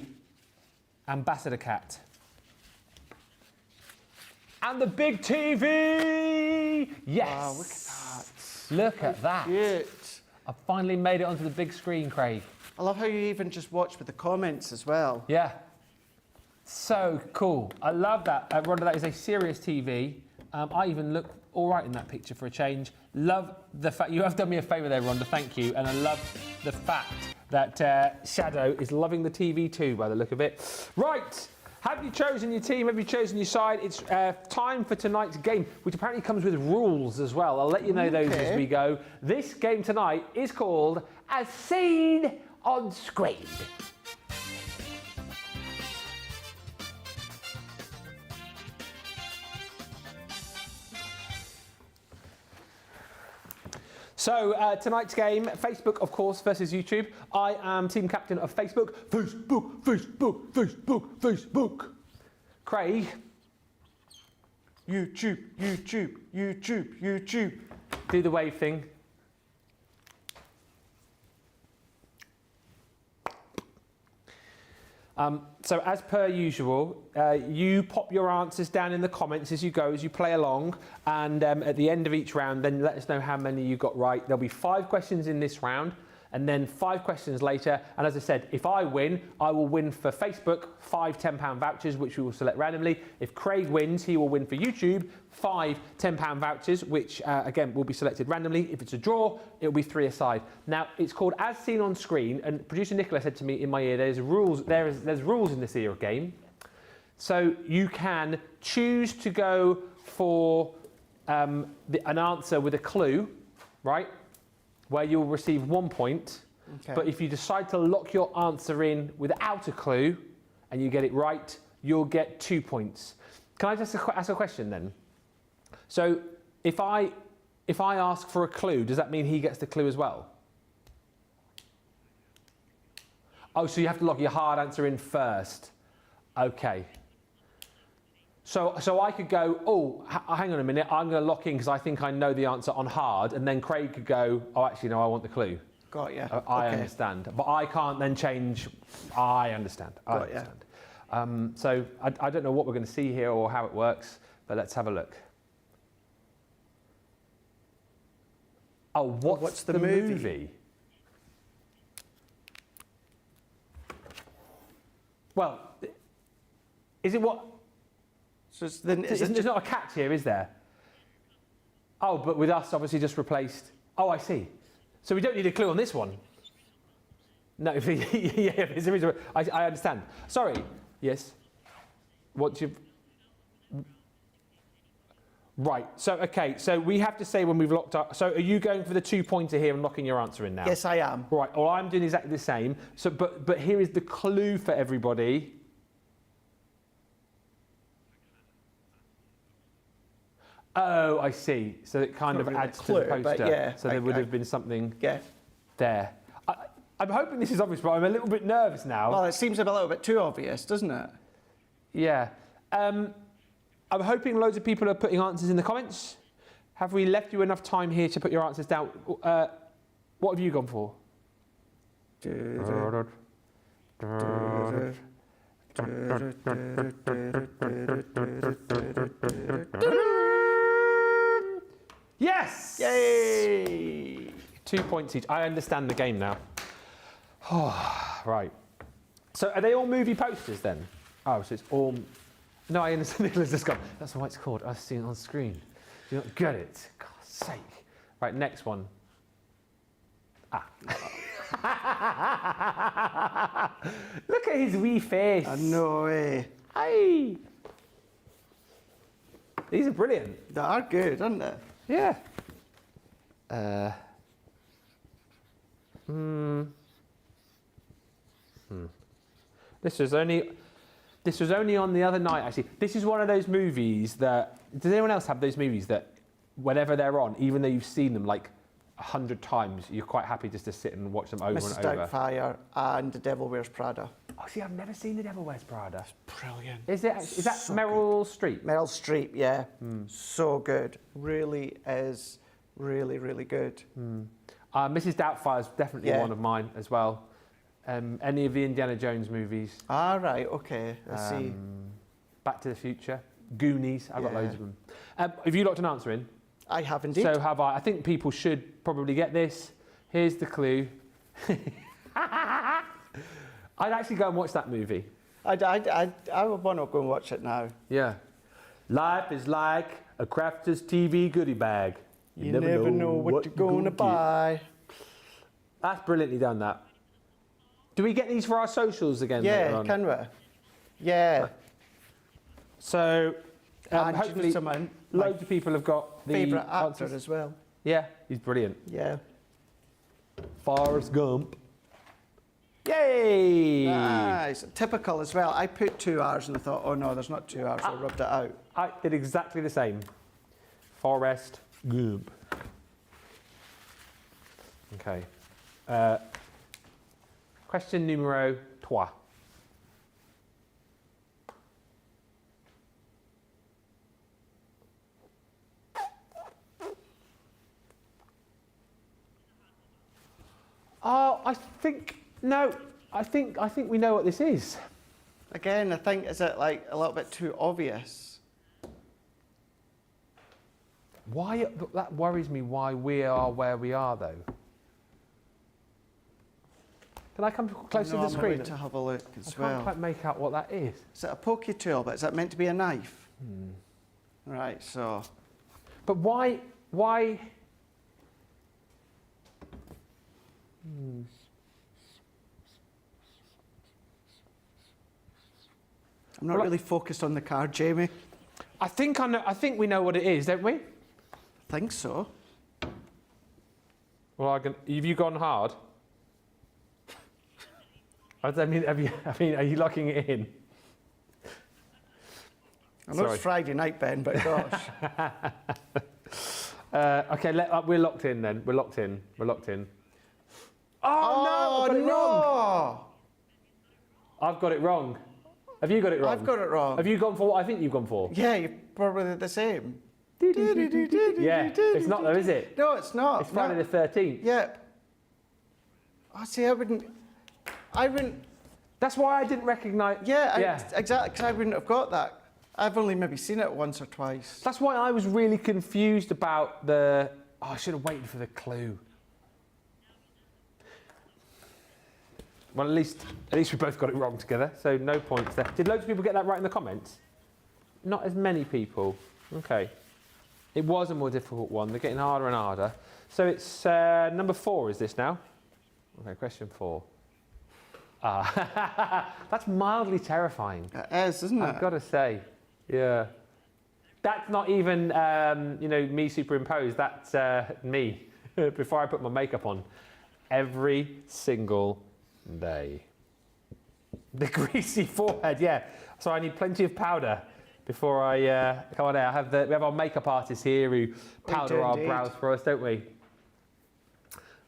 ambassador cat. And the big TV! Yes! Wow, look at that. Look at that. Cute. I finally made it onto the big screen, Craig. I love how you even just watch with the comments as well. Yeah. So cool. I love that. Rhonda, that is a serious TV. I even look all right in that picture for a change. Love the fact, you have done me a favour there, Rhonda, thank you. And I love the fact that Shadow is loving the TV too, by the look of it. Right, have you chosen your team? Have you chosen your side? It's time for tonight's game, which apparently comes with rules as well. I'll let you know those as we go. This game tonight is called As Seen on Screen. So tonight's game, Facebook, of course, versus YouTube. I am team captain of Facebook. Facebook, Facebook, Facebook, Facebook. Craig. YouTube, YouTube, YouTube, YouTube. Do the wave thing. So as per usual, you pop your answers down in the comments as you go, as you play along, and at the end of each round, then let us know how many you got right. There'll be 5 questions in this round, and then 5 questions later. And as I said, if I win, I will win for Facebook 5 £10 vouchers, which we will select randomly. If Craig wins, he will win for YouTube 5 £10 vouchers, which again will be selected randomly. If it's a draw, it will be 3 aside. Now it's called As Seen on Screen, and producer Nicola said to me in my ear, there's rules. There's rules in this era game. So you can choose to go for an answer with a clue, right? Where you'll receive 1 point. Okay. But if you decide to lock your answer in without a clue and you get it right, you'll get 2 points. Can I just ask a question then? So if I ask for a clue, does that mean he gets the clue as well? Oh, so you have to lock your hard answer in first. Okay. So I could go, oh, hang on a minute, I'm going to lock in because I think I know the answer on hard, and then Craig could go, oh, actually, no, I want the clue. Got you. I understand. But I can't then change, I understand. I understand. So I don't know what we're going to see here or how it works, but let's have a look. Oh, what's the movie? Well, is it what? So there's not a catch here, is there? Oh, but with us, obviously, just replaced. Oh, I see. So we don't need a clue on this one. No, I understand. Sorry. Yes. What you? Right. So okay. So we have to say when we've locked up. So are you going for the 2-pointer here and locking your answer in now? Yes, I am. Right. Well, I'm doing exactly the same. So, but here is the clue for everybody. Oh, I see. So it kind of adds to the poster. Yeah, so there would have been something there. I'm hoping this is obvious, but I'm a little bit nervous now. Well, it seems a little bit too obvious, doesn't it? Yeah. I'm hoping loads of people are putting answers in the comments. Have we left you enough time here to put your answers down? What have you gone for? Yes! Yay! 2 points each. I understand the game now. Right. So are they all movie posters then? Oh, so it's all... No, I understand. Nicholas just gone. That's why it's called As Seen on Screen. Do you not get it? God's sake. Right, next one. Look at his wee face. No way. Aye. These are brilliant. They are good, aren't they? Yeah. This was only on the other night, actually. This is one of those movies that... Does anyone else have those movies that whenever they're on, even though you've seen them like 100 times, you're quite happy just to sit and watch them over Mrs. and over? Doubtfire and The Devil Wears Prada. Oh, see, I've never seen The Devil Wears Prada. Brilliant. Is that So Meryl Streep? Meryl Streep, yeah. So good. Really is really, really good. Mrs. Doubtfire is definitely Yeah. one of mine as well. Any of the Indiana Jones movies. Ah, right, okay. I see. Back to the Future. Goonies. I've got Yeah. loads of them. Have you locked an answer in? I have indeed. So have I. I think people should probably get this. Here's the clue. I'd actually go and watch that movie. I would want to go and watch it now. Yeah. Life is like a crafter's TV goodie bag. You never know what you're going to buy. That's brilliantly done, that. Do we get these for our socials again later Yeah, on? can we? Yeah. So, And hopefully, loads of people have got the favourite actor answers. as well. Yeah, he's brilliant. Yeah. Forrest Gump. Yay! Nice. Typical as well. I put 2 hours and I thought, oh no, there's not 2 hours. I rubbed it out. I did exactly the same. Forrest Gump. Okay. Question numero 3. Oh, I think we know what this is. Again, I think, is it like a little bit too obvious? Why that worries me? Why we are where we are, though. Can I come closer to the I'm screen? going to have a look I as can't well. quite make out what that is. Is it a pokey tool, but is that meant to be a knife? Right, so... But why? I'm not really focused on the card, Jamie. I think I know. I think we know what it is, don't we? I think so. Well, have you gone hard? I mean, are you locking it in? I know Sorry. it's Friday night, Ben, but gosh. Okay, we're locked in then. We're locked in. Oh, no! I've got it wrong. no! I've got it wrong. Have you got it wrong? I've got it wrong. Have you gone for what I think you've gone for? Yeah, you're probably the same. Yeah, it's not though, is it? No, it's not. It's Friday no. the 13th. Yep. I see, I wouldn't... That's why I didn't recognise. Yeah, exactly, because I wouldn't have got that. I've only maybe seen it once or twice. That's why I was really confused about the... Oh, I should have waited for the clue. Well, at least we both got it wrong together, so no points there. Did loads of people get that right in the comments? Not as many people. Okay. It was a more difficult one. They're getting harder and harder. So it's number 4, is this now? Okay, question 4. That's mildly terrifying. It is, isn't it? I've got to say, yeah. That's not even, me superimposed. That's me before I put my makeup on. Every single day. The greasy forehead, yeah. So I need plenty of powder before I come on air. We have our makeup artist here who powder our brows for us, don't we?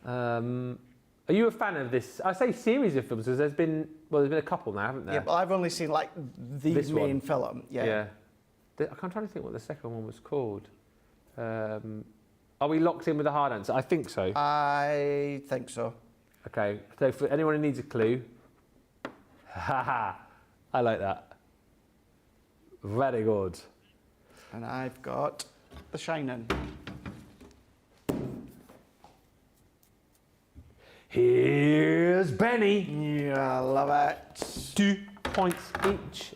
Are you a fan of this? I say series of films because there's been a couple now, haven't there? Yeah, but I've only seen like the This main one. film. Yeah. I'm trying to think what the second one was called. Are we locked in with a hard answer? I think so. I think so. Okay, so for anyone who needs a clue, haha, I like that. Very good. And I've got The Shining. Here's Benny. Yeah, I love it. 2 points each.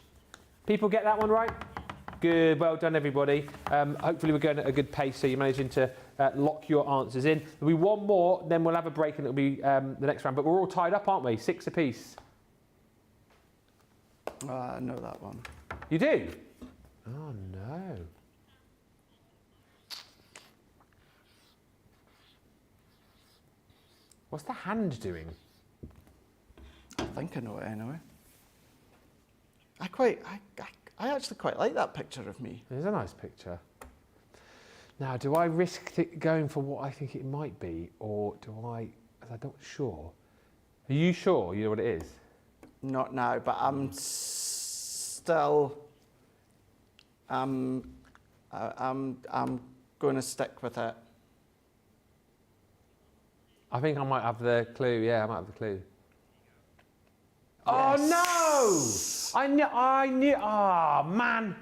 People get that one right? Good, well done everybody. Hopefully we're going at a good pace, so you're managing to lock your answers in. There'll be one more, then we'll have a break and it'll be the next round. But we're all tied up, aren't we? 6 apiece. I know that one. You do? Oh no. What's the hand doing? I think I know it anyway. I actually quite like that picture of me. It is a nice picture. Now, do I risk going for what I think it might be, or do I? I'm not sure. Are you sure you know what it is? Not now, but I'm still. I'm going to stick with it. I think I might have the clue. Yeah, I might have the clue. Yes. Oh no! I knew. Oh man!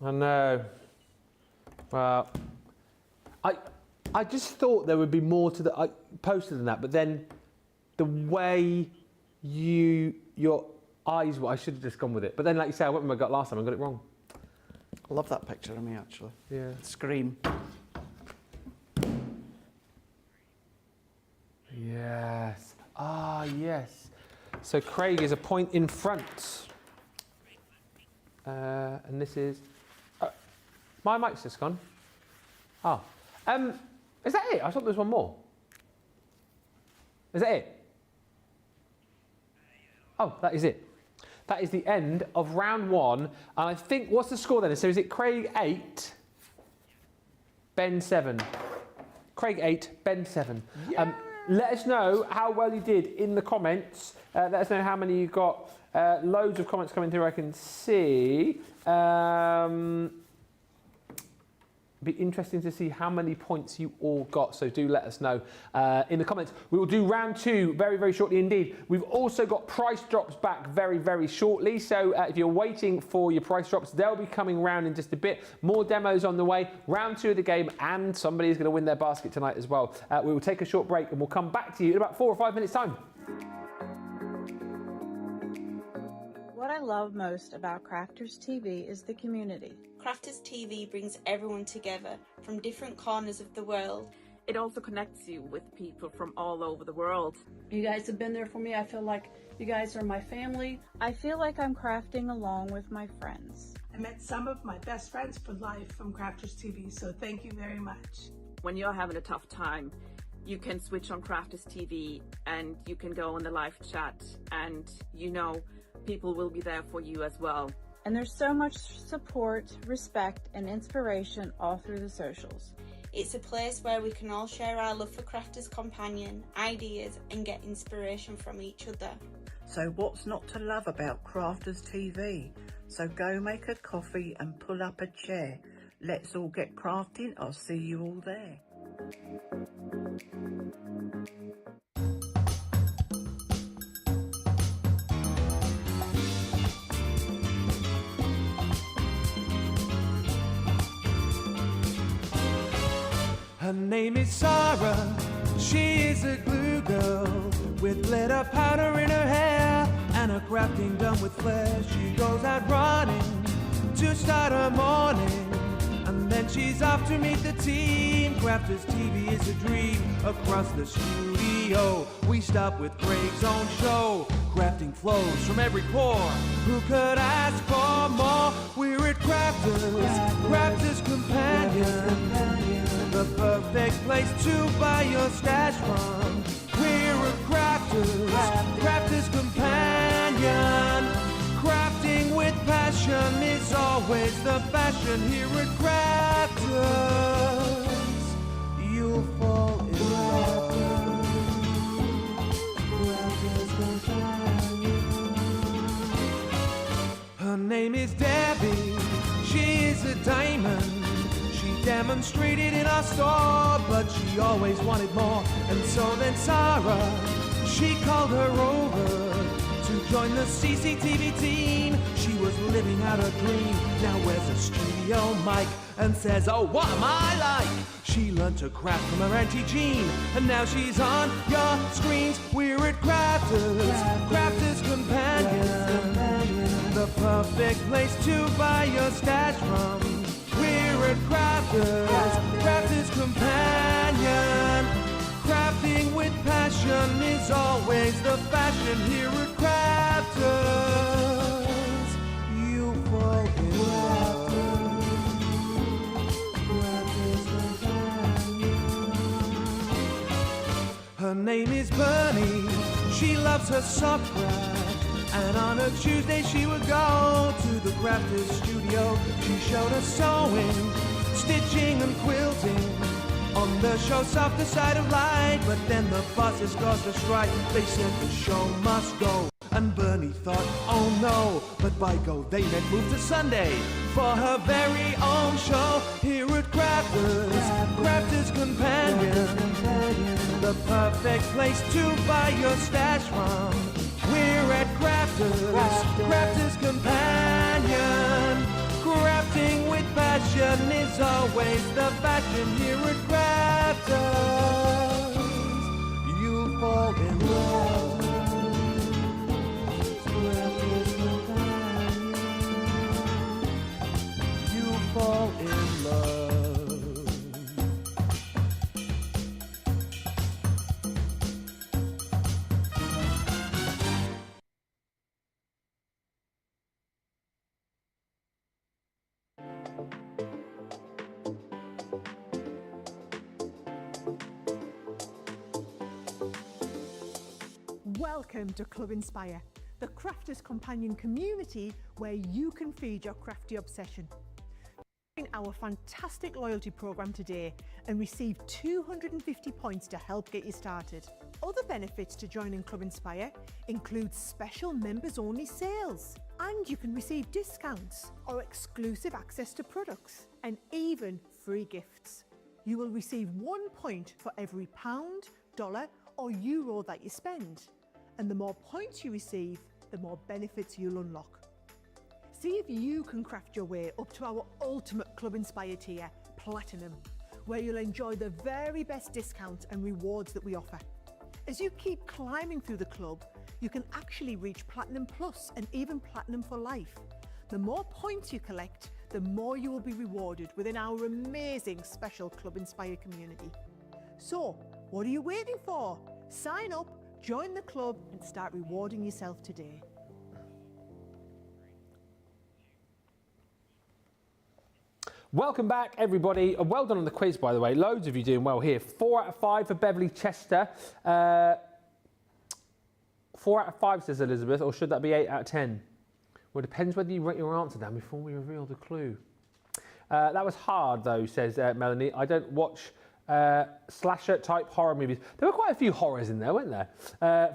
I know. Well, I just thought there would be more to the poster than that, but then the way your eyes were, I should have just gone with it. But then, like you say, I went with my gut last time and got it wrong. I love that picture of me, actually. Yeah. Scream. Yes. Ah, yes. So Craig is a point in front. And this is... my mic's just gone. Oh. Is that it? I thought there was one more. Is that it? Oh, that is it. That is the end of round 1. And I think, what's the score then? So is it Craig 8, Ben 7? Craig 8, Ben 7. Yeah. Let us know how well you did in the comments. Let us know how many you got. Loads of comments coming through, I can see. Be interesting to see how many points you all got, so do let us know in the comments. We will do round 2 very, very shortly indeed. We've also got price drops back very, very shortly, so if you're waiting for your price drops, they'll be coming round in just a bit. More demos on the way, round 2 of the game, and somebody is going to win their basket tonight as well. We will take a short break and we'll come back to you in about 4 or 5 minutes' time. What I love most about Crafters TV is the community. Crafters TV brings everyone together from different corners of the world. It also connects you with people from all over the world. You guys have been there for me. I feel like you guys are my family. I feel like I'm crafting along with my friends. I met some of my best friends for life from Crafters TV, so thank you very much. When you're having a tough time, you can switch on Crafters TV and you can go on the live chat, and you know people will be there for you as well. And there's so much support, respect, and inspiration all through the socials. It's a place where we can all share our love for Crafters Companion, ideas, and get inspiration from each other. So what's not to love about Crafters TV? So go make a coffee and pull up a chair. Let's all get crafting. I'll see you all there. Her name is Sarah, she is a glue girl, with glitter powder in her hair, and her crafting done with flair. She goes out running to start her morning, and then she's off to meet the team. Crafters TV is a dream across the studio. We stop with Craig's own show, crafting flows from every pore. Who could ask for more? We're at Crafters Companion, the perfect place to buy your stash from. We're a Crafters Companion. Crafting with passion is always the fashion here at Crafters. You'll fall in love. Crafters Companion. Her name is Debbie, she is a diamond. She demonstrated in our store, but she always wanted more. And so then Sarah, she called her over to join the CCTV team. She was living out her dream, now wears a studio mic and says, oh, what am I like? She learned to craft from her Auntie Jean, and now she's on your screens. We're at Crafters Companion, the perfect place to buy your stash from. We're at Crafters Companion. Crafting with passion is always the fashion here at Crafters. You fall in love. Crafters Companion. Her name is Bernie. She loves her soft craft. And on a Tuesday she would go to the Crafters studio. She showed us sewing, stitching and quilting. On the Showstopper side of light, but then the bosses caused a strike. They said the show must go, and Bernie thought, oh no. But by go, they meant move to Sunday for her very own show here at Crafters Companion. The perfect place to buy your stash from. We're at Crafters Companion. Crafting with passion is always the fashion here at Crafters. You fall in love. Crafters Companion. You fall in love. Welcome to Club Inspire, the Crafters Companion community where you can feed your crafty obsession. Join our fantastic loyalty program today and receive 250 points to help get you started. Other benefits to joining Club Inspire include special members-only sales, and you can receive discounts or exclusive access to products, and even free gifts. You will receive 1 point for every pound, dollar or euro that you spend. And the more points you receive, the more benefits you'll unlock. See if you can craft your way up to our ultimate Club Inspire tier, Platinum, where you'll enjoy the very best discounts and rewards that we offer. As you keep climbing through the club, you can actually reach Platinum Plus and even Platinum for life. The more points you collect, the more you will be rewarded within our amazing special Club Inspire community. So, what are you waiting for? Sign up, join the club and start rewarding yourself today. Welcome back, everybody. Well done on the quiz, by the way. Loads of you doing well here. 4 out of 5 for Beverly Chester. 4 out of 5, says Elizabeth, or should that be 8 out of 10? Well, it depends whether you write your answer down before we reveal the clue. That was hard, though, says Melanie. I don't watch slasher-type horror movies. There were quite a few horrors in there, weren't there?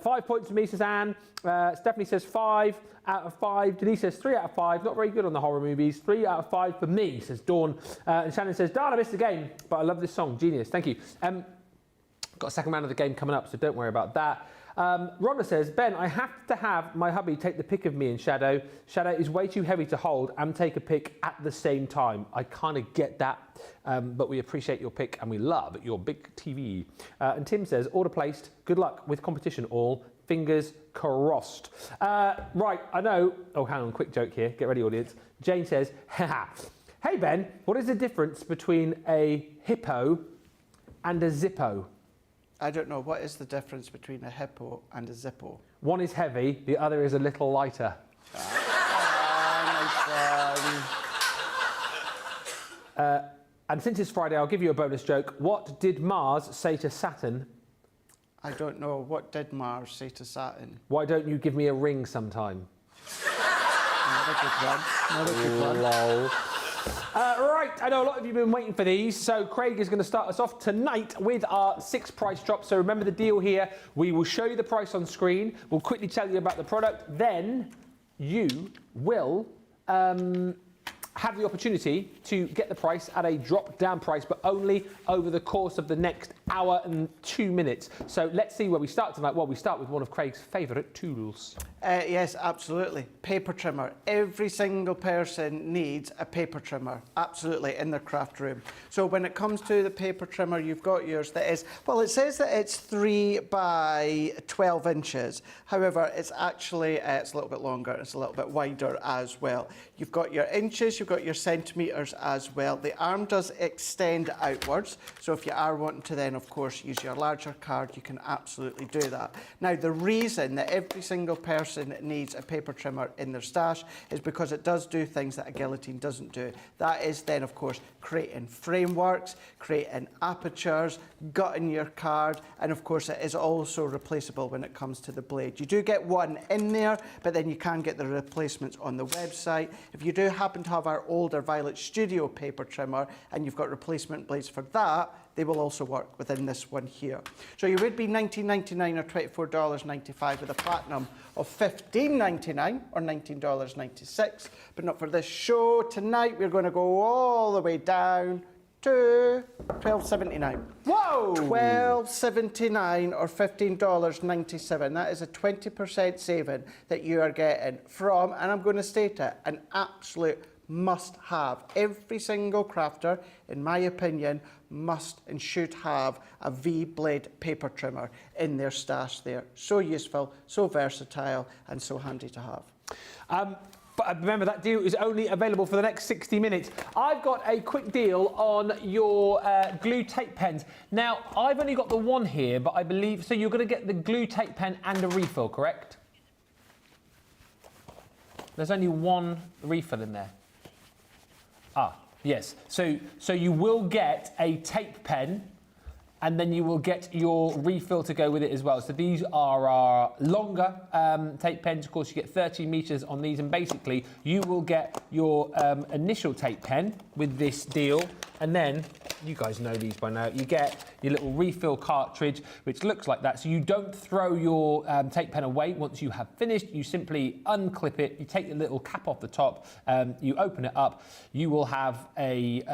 5 points for me, says Anne. Stephanie says 5 out of 5. Denise says 3 out of 5. Not very good on the horror movies. 3 out of 5 for me, says Dawn. And Shannon says, Darn, I missed the game, but I love this song. Genius. Thank you. Got a second round of the game coming up, so don't worry about that. Rhonda says, Ben, I have to have my hubby take the pic of me in Shadow. Shadow is way too heavy to hold and take a pic at the same time. I kind of get that, but we appreciate your pic and we love your big TV. And Tim says, order placed. Good luck with competition all. Fingers crossed. Right, I know. Oh, hang on, quick joke here. Get ready, audience. Jane says, haha. Hey, Ben, what is the difference between a hippo and a zippo? I don't know. What is the difference between a hippo and a zippo? One is heavy, the other is a little lighter. And since it's Friday, I'll give you a bonus joke. What did Mars say to Saturn? I don't know. What did Mars say to Saturn? Why don't you give me a ring sometime? Not a good one. Not a good one. Lol. Right, I know a lot of you have been waiting for these, so Craig is going to start us off tonight with our 6 price drops. So remember the deal here, we will show you the price on screen, we'll quickly tell you about the product, then you will have the opportunity to get the price at a drop-down price, but only over the course of the next hour and 2 minutes. So let's see where we start tonight. Well, we start with one of Craig's favourite tools. Yes, absolutely. Paper trimmer. Every single person needs a paper trimmer, absolutely, in their craft room. So when it comes to the paper trimmer, you've got yours that is, well, it says that it's 3 by 12 inches. However, it's actually, it's a little bit longer, it's a little bit wider as well. You've got your inches, you've got your centimetres as well. The arm does extend outwards, so if you are wanting to then, of course, use your larger card, you can absolutely do that. Now, the reason that every single person needs a paper trimmer in their stash is because it does do things that a guillotine doesn't do. That is then, of course, creating frameworks, creating apertures, gutting your card, and of course it is also replaceable when it comes to the blade. You do get one in there, but then you can get the replacements on the website. If you do happen to have our our older Violet Studio paper trimmer and you've got replacement blades for that, they will also work within this one here. So you would be $19.99 or $24.95 with a platinum of $15.99 or $19.96, but not for this show. Tonight we're going to go all the way down to $12.79. Whoa! $12.79 or $15.97. That is a 20% saving that you are getting from, and I'm going to state it, an absolute must have. Every single crafter, in my opinion, must and should have a V-blade paper trimmer in their stash there. So useful, so versatile, and so handy to have. But remember, that deal is only available for the next 60 minutes. I've got a quick deal on your glue tape pens. Now, I've only got the one here, but I believe... So you're going to get the glue tape pen and a refill, correct? There's only one refill in there. Ah, yes. So you will get a tape pen, and then you will get your refill to go with it as well. So these are our longer tape pens. Of course, you get 13 meters on these, and basically you will get your initial tape pen with this deal, and then you guys know these by now. You get your little refill cartridge, which looks like that. So you don't throw your tape pen away once you have finished. You simply unclip it. You take the little cap off the top. You open it up. You will have a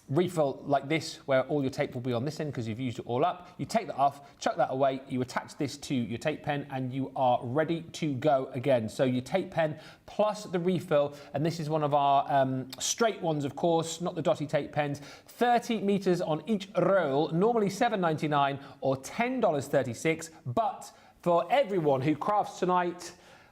refill like this, where all your tape will be on this end because you've used it all up. You take that off, chuck that away. You attach this to your tape pen, and you are ready to go again. So your tape pen plus the refill, and this is one of our straight ones, of course, not the dotty tape pens. 30 meters on each roll, normally $7.99 or $10.36, but for everyone who crafts tonight,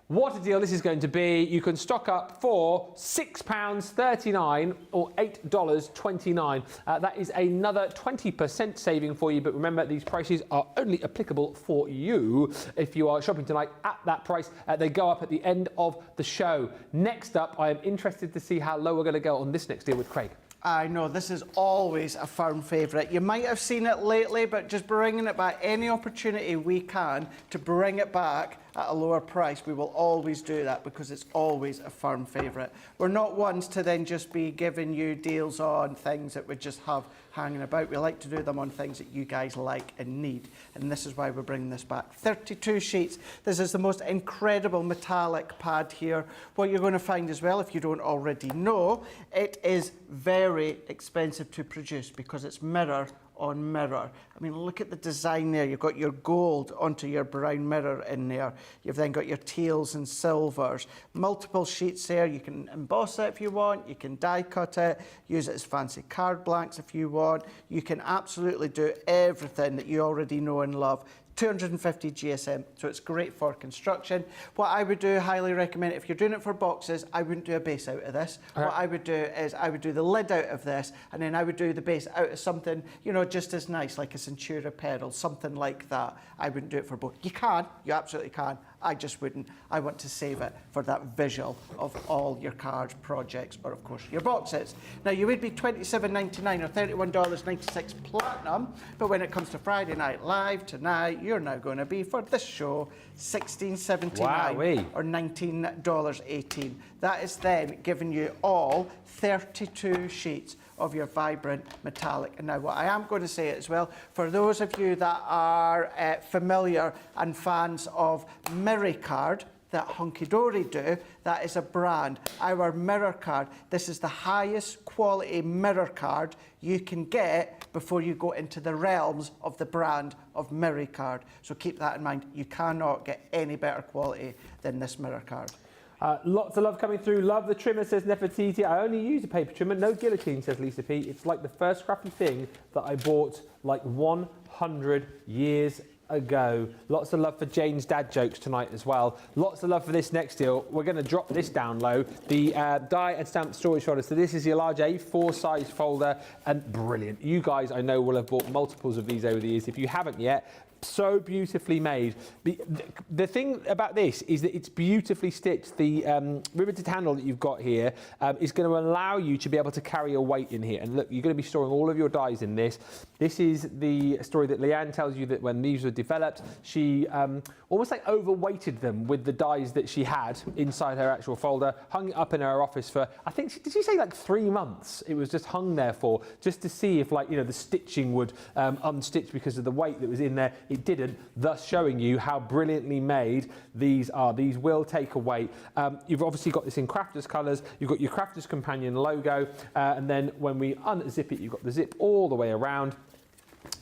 what a deal this is going to be. You can stock up for £6.39 or $8.29. That is another 20% saving for you, but remember, these prices are only applicable for you if you are shopping tonight at that price. They go up at the end of the show. Next up, I am interested to see how low we're going to go on this next deal with Craig. I know, this is always a firm favourite. You might have seen it lately, but just bringing it back, any opportunity we can to bring it back at a lower price, we will always do that because it's always a firm favourite. We're not ones to then just be giving you deals on things that we just have hanging about. We like to do them on things that you guys like and need, and this is why we're bringing this back. 32 sheets. This is the most incredible metallic pad here. What you're going to find as well, if you don't already know, it is very expensive to produce because it's mirror on mirror. I mean, look at the design there. You've got your gold onto your brown mirror in there. You've then got your teals and silvers. Multiple sheets there. You can emboss it if you want. You can die cut it. Use it as fancy card blanks if you want. You can absolutely do everything that you already know and love. 250 GSM, so it's great for construction. What I would do, highly recommend it, if you're doing it for boxes, I wouldn't do a base out of this. What I would do is I would do the lid out of this, and then I would do the base out of something, you know, just as nice, like a Centura pedal, something like that. I wouldn't do it for both. You can, you absolutely can. I just wouldn't. I want to save it for that visual of all your card projects, or of course your boxes. Now you would be $27.99 or $31.96 platinum, but when it comes to Friday Night Live tonight, you're now going to be, for this show, $16.79 or $19.18. That is then giving you all 32 sheets of your vibrant metallic. And now what I am going to say as well, for those of you that are familiar and fans of Mirror Card, that Hunky Dory do, that is a brand. Our mirror card, this is the highest quality mirror card you can get before you go into the realms of the brand of Mirror Card. So keep that in mind. You cannot get any better quality than this mirror card. Lots of love coming through. Love the trimmer, says Nefertiti. I only use a paper trimmer, no guillotine, says Lisa P. It's like the first scrappy thing that I bought like 100 years ago. Lots of love for Jane's dad jokes tonight as well. Lots of love for this next deal. We're going to drop this down low. The die and stamp storage folder. So this is your large A4 size folder, and brilliant. You guys, I know, will have bought multiples of these over the years. If you haven't yet, so beautifully made. The thing about this is that it's beautifully stitched. The riveted handle that you've got here is going to allow you to be able to carry a weight in here. And look, you're going to be storing all of your dies in this. This is the story that Leanne tells you, that when these were developed, she almost like overweighted them with the dies that she had inside her actual folder, hung it up in her office for, I think, did she say like 3 months? It was just hung there for, just to see if like, you know, the stitching would unstitch because of the weight that was in there. It didn't, thus showing you how brilliantly made these are. These will take a weight. You've obviously got this in Crafters colours, you've got your Crafters Companion logo, and then when we unzip it, you've got the zip all the way around.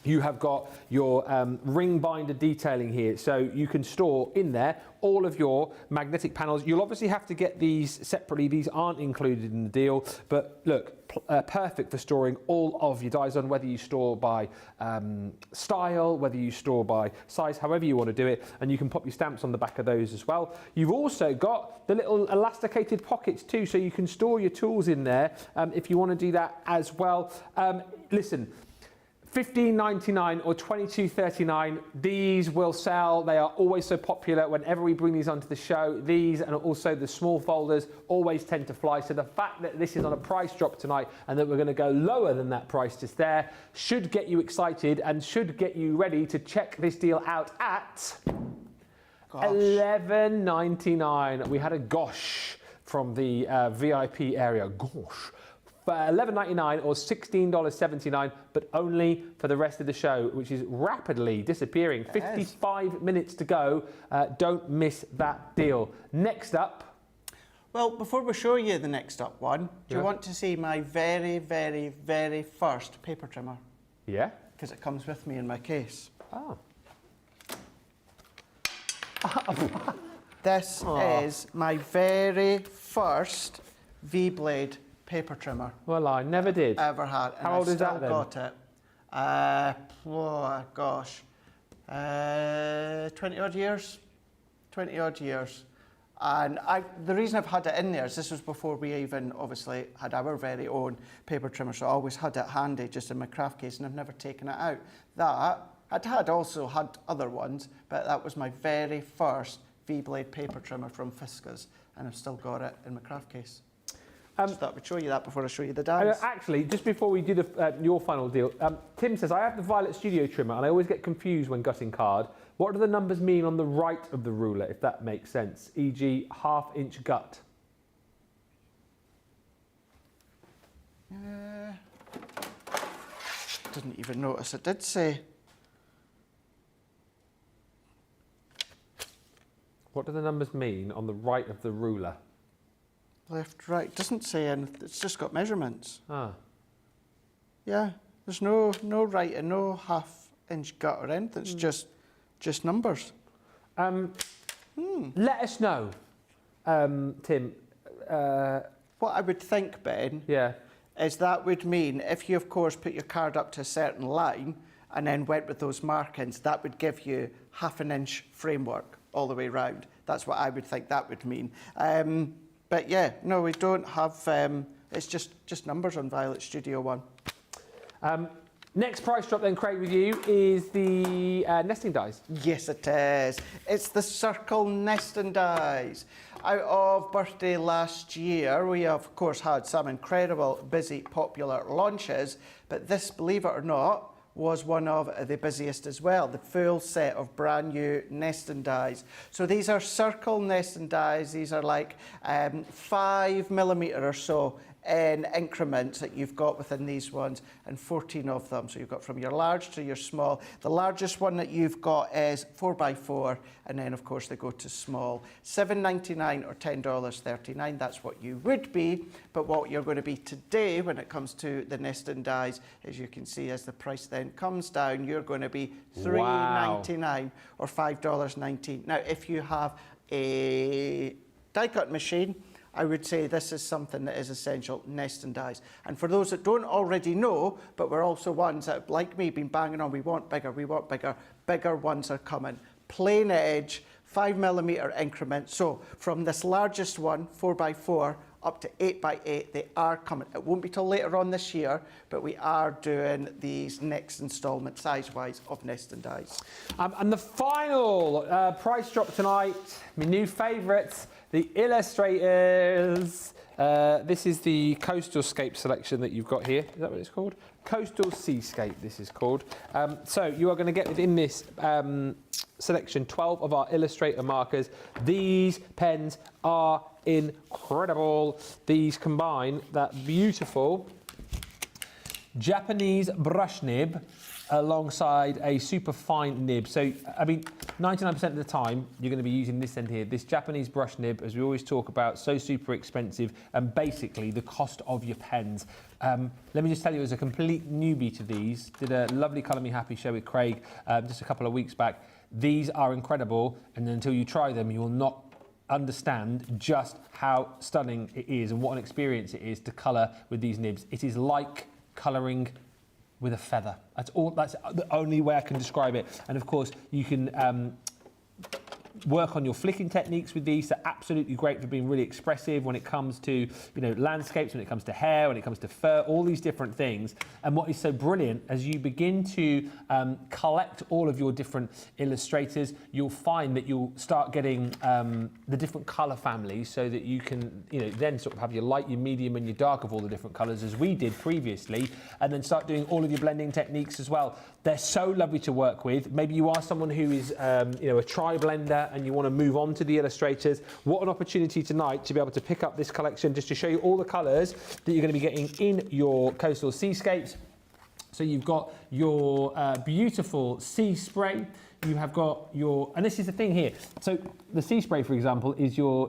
You have got your ring binder detailing here, so you can store in there all of your magnetic panels. You'll obviously have to get these separately. These aren't included in the deal, but look, perfect for storing all of your dies on, whether you store by style, whether you store by size, however you want to do it, and you can pop your stamps on the back of those as well. You've also got the little elasticated pockets too, so you can store your tools in there if you want to do that as well. Listen, $15.99 or $22.39, these will sell. They are always so popular whenever we bring these onto the show. These and also the small folders always tend to fly. So the fact that this is on a price drop tonight and that we're going to go lower than that price just there should get you excited and should get you ready to check this deal out at $11.99. We had a gosh from the VIP area. Gosh. For $11.99 or $16.79, but only for the rest of the show, which is rapidly disappearing. 55 minutes to go. Don't miss that deal. Next up. Well, before we show you the next up one, do you want to see my very, very, very first paper trimmer? Yeah. Because it comes with me in my case. Oh. This is my very first V-blade paper trimmer. Well, I never did. Ever had. How old is that then? Got it. Oh gosh, 20 odd years. 20 odd years. And the reason I've had it in there is this was before we even obviously had our very own paper trimmer, so I always had it handy just in my craft case, and I've never taken it out. That I'd also had other ones, but that was my very first V-blade paper trimmer from Fiskars, and I've still got it in my craft case. Just thought I would show you that before I show you the dies. Actually, just before we do your final deal, Tim says, I have the Violet Studio trimmer and I always get confused when gutting card. What do the numbers mean on the right of the ruler, if that makes sense? E.g., half-inch gut. Didn't even notice it did say. What do the numbers mean on the right of the ruler? Left, right, doesn't say anything. It's just got measurements. Ah. Yeah, there's no right and no half-inch gut or anything. It's just numbers. Let us know, Tim. What I would think, Ben, is that would mean if you, of course, put your card up to a certain line and then went with those markings, that would give you half an inch framework all the way round. That's what I would think that would mean. But yeah, no, we don't have, it's just numbers on Violet Studio One. Next price drop then, Craig, with you is the nesting dies. Yes, it is. It's the circle nesting dies. Out of birthday last year, we of course had some incredible, busy, popular launches, but this, believe it or not, was one of the busiest as well, the full set of brand new nesting dies. So these are circle nesting dies. These are like 5mm or so in increments that you've got within these ones, and 14 of them. So you've got from your large to your small. The largest one that you've got is 4x4, and then of course they go to small. $7.99 or $10.39, that's what you would be, but what you're going to be today when it comes to the nesting dies, as you can see, as the price then comes down, you're going to be $3.99 or $5.19. Now, if you have a die cut machine, I would say this is something that is essential, nesting dies. And for those that don't already know, but we're also ones that, like me, been banging on, we want bigger, bigger ones are coming. Plain edge, 5mm increments. So from this largest one, 4x4, up to 8x8, they are coming. It won't be till later on this year, but we are doing these next instalment size-wise of nesting dies. And the final price drop tonight, my new favourites, the illustrators. This is the Coastal Scape selection that you've got here. Is that what it's called? Coastal Seascape, this is called. So you are going to get within this selection 12 of our Illustrator markers. These pens are incredible. These combine that beautiful Japanese brush nib alongside a super fine nib. So, I mean, 99% of the time, you're going to be using this end here. This Japanese brush nib, as we always talk about, so super expensive, and basically the cost of your pens. Let me just tell you, as a complete newbie to these, did a lovely Colour Me Happy show with Craig just a couple of weeks back. These are incredible, and until you try them, you will not understand just how stunning it is and what an experience it is to colour with these nibs. It is like colouring with a feather. That's the only way I can describe it. And of course, you can work on your flicking techniques with these. They're absolutely great for being really expressive when it comes to, landscapes, when it comes to hair, when it comes to fur, all these different things. And what is so brilliant, as you begin to collect all of your different illustrators, you'll find that you'll start getting the different colour families, so that you can, then sort of have your light, your medium, and your dark of all the different colours, as we did previously, and then start doing all of your blending techniques as well. They're so lovely to work with. Maybe you are someone who is, a tri-blender and you want to move on to the illustrators. What an opportunity tonight to be able to pick up this collection, just to show you all the colours that you're going to be getting in your Coastal Seascapes. So you've got your beautiful sea spray. You have got your, and this is the thing here. So the sea spray, for example, is your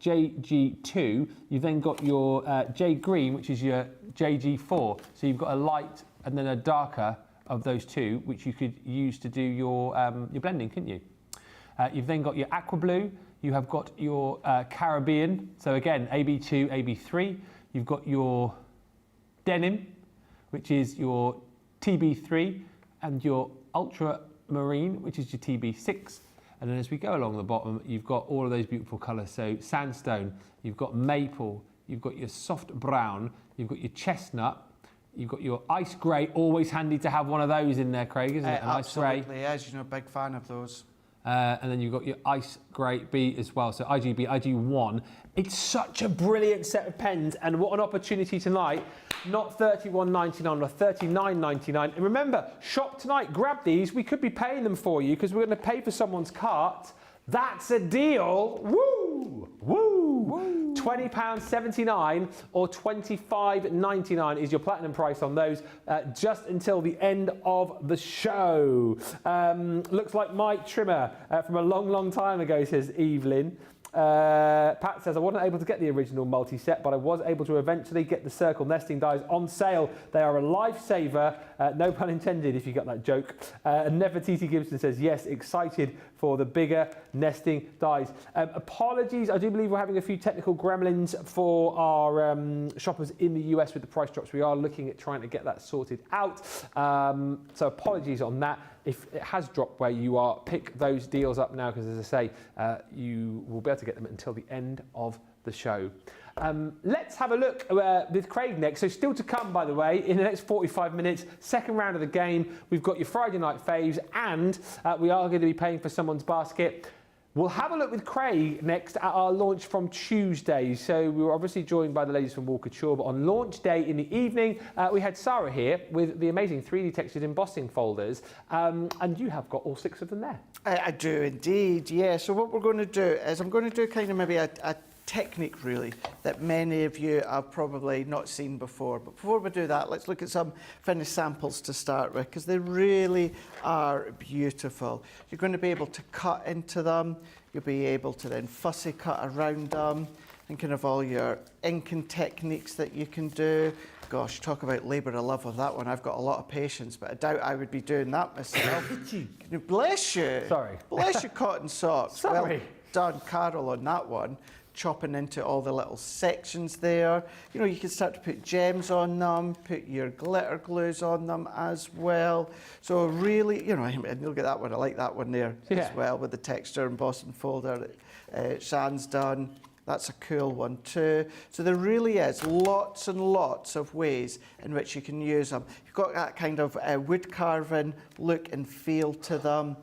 JG2. You've then got your J green, which is your JG4. So you've got a light and then a darker of those two, which you could use to do your blending, couldn't you? You've then got your aqua blue. You have got your Caribbean. So again, AB2, AB3. You've got your denim, which is your TB3, and your ultramarine, which is your TB6. And then as we go along the bottom, you've got all of those beautiful colours. So sandstone, you've got maple, you've got your soft brown, you've got your chestnut, you've got your ice grey. Always handy to have one of those in there, Craig, isn't it? An ice grey. Absolutely, as big fan of those. And then you've got your Ice Grey B as well, so IGB, IG1. It's such a brilliant set of pens, and what an opportunity tonight. Not $31.99 or $39.99. And remember, shop tonight, grab these. We could be paying them for you because we're going to pay for someone's cart. That's a deal. Woo! Woo! Woo! £20.79 or £25.99 is your platinum price on those, just until the end of the show. Looks like my trimmer from a long, long time ago, says Evelyn. Pat says, I wasn't able to get the original multi-set, but I was able to eventually get the circle nesting dies on sale. They are a lifesaver, no pun intended if you got that joke. Nefertiti Gibson says, yes, excited for the bigger nesting dies. Apologies, I do believe we're having a few technical gremlins for our shoppers in the US with the price drops. We are looking at trying to get that sorted out. So apologies on that. If it has dropped where you are, pick those deals up now, because as I say, you will be able to get them until the end of the show. Let's have a look with Craig next. So still to come, by the way, in the next 45 minutes, second round of the game, we've got your Friday night faves, and we are going to be paying for someone's basket. We'll have a look with Craig next at our launch from Tuesday. So we were obviously joined by the ladies from Walkinshaw, but on launch day in the evening, we had Sarah here with the amazing 3D textured embossing folders. And you have got all 6 of them there. I do indeed, yeah. So what we're going to do is I'm going to do kind of maybe a technique really that many of you have probably not seen before. But before we do that, let's look at some finished samples to start with, because they really are beautiful. You're going to be able to cut into them. You'll be able to then fussy cut around them, and kind of all your inking techniques that you can do. Gosh, talk about labour of love with that one. I've got a lot of patience, but I doubt I would be doing that myself. Bless you. Sorry. Bless your cotton socks. Sorry. Well done, Carol, on that one. Chopping into all the little sections there. You know, you can start to put gems on them, put your glitter glues on them as well. So really, you know, and look at that one. I like that one there as well with the texture embossing folder that Shan's done. That's a cool one too. So there really is lots and lots of ways in which you can use them. You've got that kind of wood carving look and feel to them.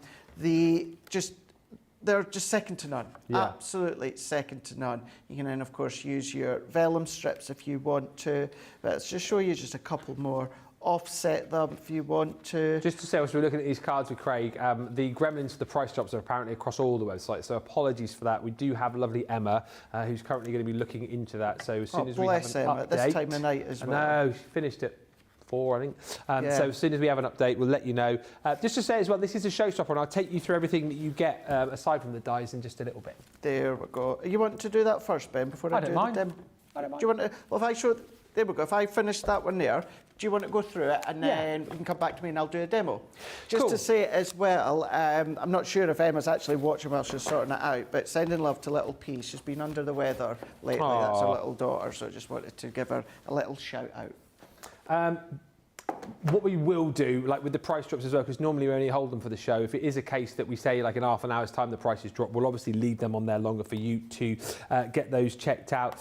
they're just second to none. Yeah. Absolutely second to none. You can then, of course, use your vellum strips if you want to. But let's just show you just a couple more. Offset them if you want to. Just to say, as we're looking at these cards with Craig, the gremlins for the price drops are apparently across all the websites, so apologies for that. We do have lovely Emma, who's currently going to be looking into that. So as soon as we have an Emma, update, this time of night as well. No, she finished at 4, I think. So as soon as we have an update, we'll let you know. Just to say as well, this is a showstopper, and I'll take you through everything that you get aside from the dies in just a little bit. There we go. You want to do that first, Ben, before I do mind. the demo? I don't mind. Do you want to? Well, if I show, there we go. If I finish that one there, do you want to go through it and then we can come back to me and I'll do a demo? Just to say as well, I'm not sure if Emma's actually watching while she's sorting it out, but sending love to little P. She's been under the weather lately. Aww. That's her little daughter, so I just wanted to give her a little shout out. What we will do, like with the price drops as well, because normally we only hold them for the show. If it is a case that we say like in half an hour's time the prices drop, we'll obviously leave them on there longer for you to get those checked out.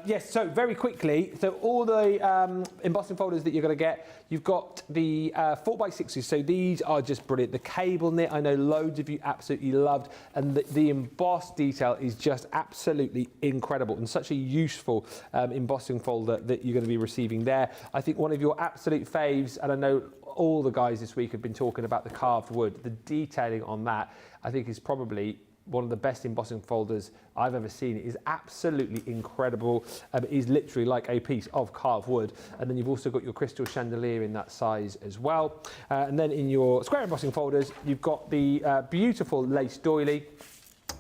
Yes, so very quickly, so all the embossing folders that you're going to get, you've got the 4x6s, so these are just brilliant. The cable knit, I know loads of you absolutely loved, and the embossed detail is just absolutely incredible and such a useful embossing folder that you're going to be receiving there. I think one of your absolute faves, and I know all the guys this week have been talking about the carved wood. The detailing on that, I think, is probably one of the best embossing folders I've ever seen. It is absolutely incredible. It is literally like a piece of carved wood. And then you've also got your crystal chandelier in that size as well. And then in your square embossing folders, you've got the beautiful lace doily.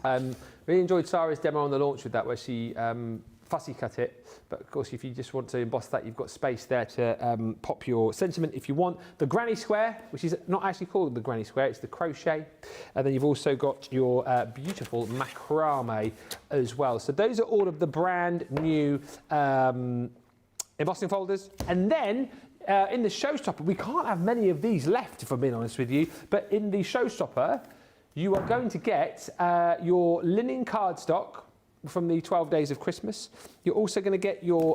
Really enjoyed Sarah's demo on the launch with that, where she fussy cut it. But of course, if you just want to emboss that, you've got space there to pop your sentiment if you want. The granny square, which is not actually called the granny square, it's the crochet. And then you've also got your beautiful macrame as well. So those are all of the brand new embossing folders. And then in the Showstopper, we can't have many of these left, if I'm being honest with you, but in the Showstopper, you are going to get your linen cardstock from the 12 Days of Christmas. You're also going to get your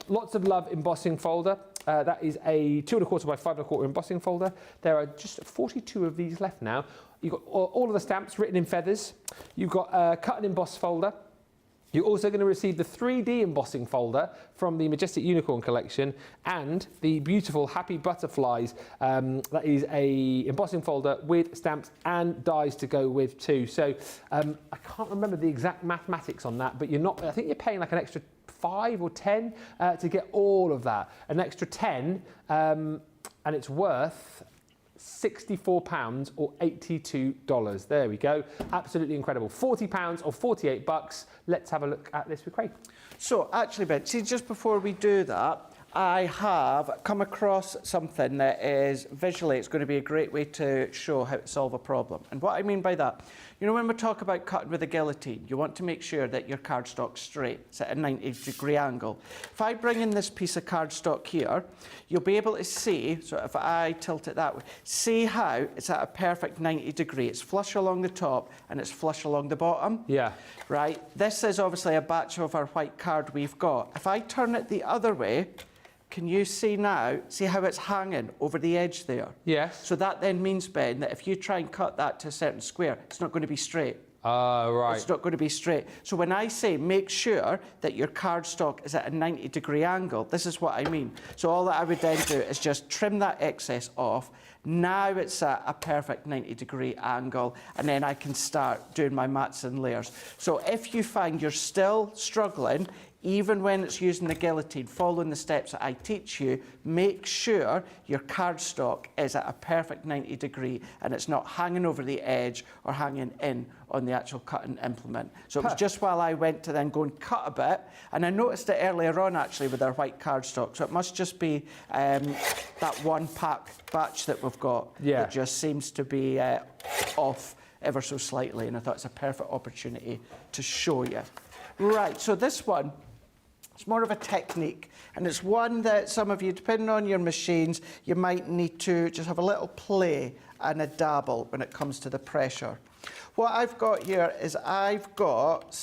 Lots of Love embossing folder. That is a 2 1/4 by 5 1/4 embossing folder. There are just 42 of these left now. You've got all of the stamps written in feathers. You've got a cut and emboss folder. You're also going to receive the 3D embossing folder from the Majestic Unicorn collection and the beautiful Happy Butterflies. That is a embossing folder with stamps and dies to go with too. So I can't remember the exact mathematics on that, but you're not. I think you're paying like an extra 5 or 10 to get all of that. An extra 10, and it's worth £64 or $82. There we go. Absolutely incredible. £40 or $48. Let's have a look at this with Craig. So actually, Ben, see, just before we do that, I have come across something that is visually, it's going to be a great way to show how to solve a problem. And what I mean by that, you know, when we talk about cutting with a guillotine, you want to make sure that your cardstock's straight. It's at a 90-degree angle. If I bring in this piece of cardstock here, you'll be able to see, so if I tilt it that way, see how it's at a perfect 90 degree. It's flush along the top and it's flush along the bottom. Yeah. Right? This is obviously a batch of our white card we've got. If I turn it the other way, can you see now, see how it's hanging over the edge there? Yes. So that then means, Ben, that if you try and cut that to a certain square, it's not going to be straight. Right. It's not going to be straight. So when I say make sure that your cardstock is at a 90-degree angle, this is what I mean. So all that I would then do is just trim that excess off. Now it's at a perfect 90-degree angle, and then I can start doing my mats and layers. So if you find you're still struggling, even when it's using the guillotine, following the steps that I teach you, make sure your cardstock is at a perfect 90 degree and it's not hanging over the edge or hanging in on the actual cutting implement. So it was just while I went to then go and cut a bit, and I noticed it earlier on actually with our white cardstock, so it must just be that one pack batch that we've got that just seems to be off ever so slightly, and I thought it's a perfect opportunity to show you. Right, so this one, it's more of a technique, and it's one that some of you, depending on your machines, you might need to just have a little play and a dabble when it comes to the pressure. What I've got here is I've got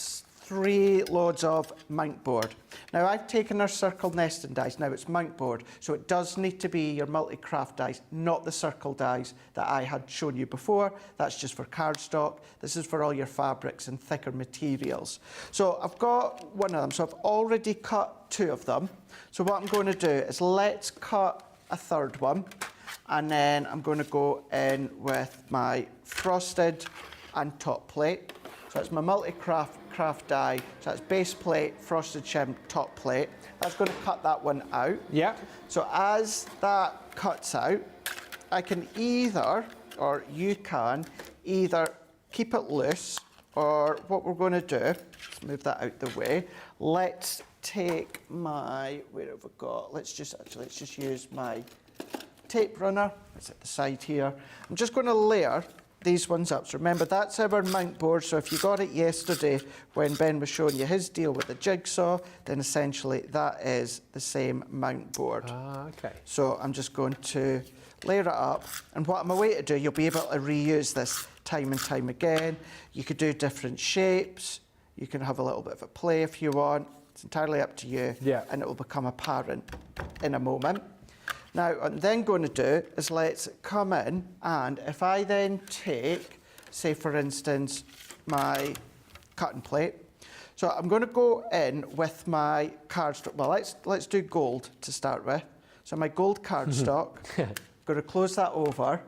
3 loads of mount board. Now I've taken our circle nesting dies, now it's mount board, so it does need to be your multi-craft dies, not the circle dies that I had shown you before. That's just for cardstock. This is for all your fabrics and thicker materials. So I've got one of them, so I've already cut 2 of them. So what I'm going to do is let's cut a 3rd one, and then I'm going to go in with my frosted and top plate. So it's my multi-craft die, so that's base plate, frosted shim, top plate. That's going to cut that one out. Yeah. So as that cuts out, I can either, or you can, either keep it loose, or what we're going to do, let's move that out the way. Let's take my, where have we got? Let's just use my tape runner. It's at the side here. I'm just going to layer these ones up. So remember, that's our mount board. So if you got it yesterday when Ben was showing you his deal with the jigsaw, then essentially that is the same mount board. Ah, okay. So I'm just going to layer it up. And what I'm away to do, you'll be able to reuse this time and time again. You could do different shapes. You can have a little bit of a play if you want. It's entirely up to you. Yeah. And it will become apparent in a moment. Now, what I'm then going to do is let's come in, and if I then take, say for instance, my cutting plate. So I'm going to go in with my cardstock. Well, let's do gold to start with. So my gold cardstock, I'm going to close that over.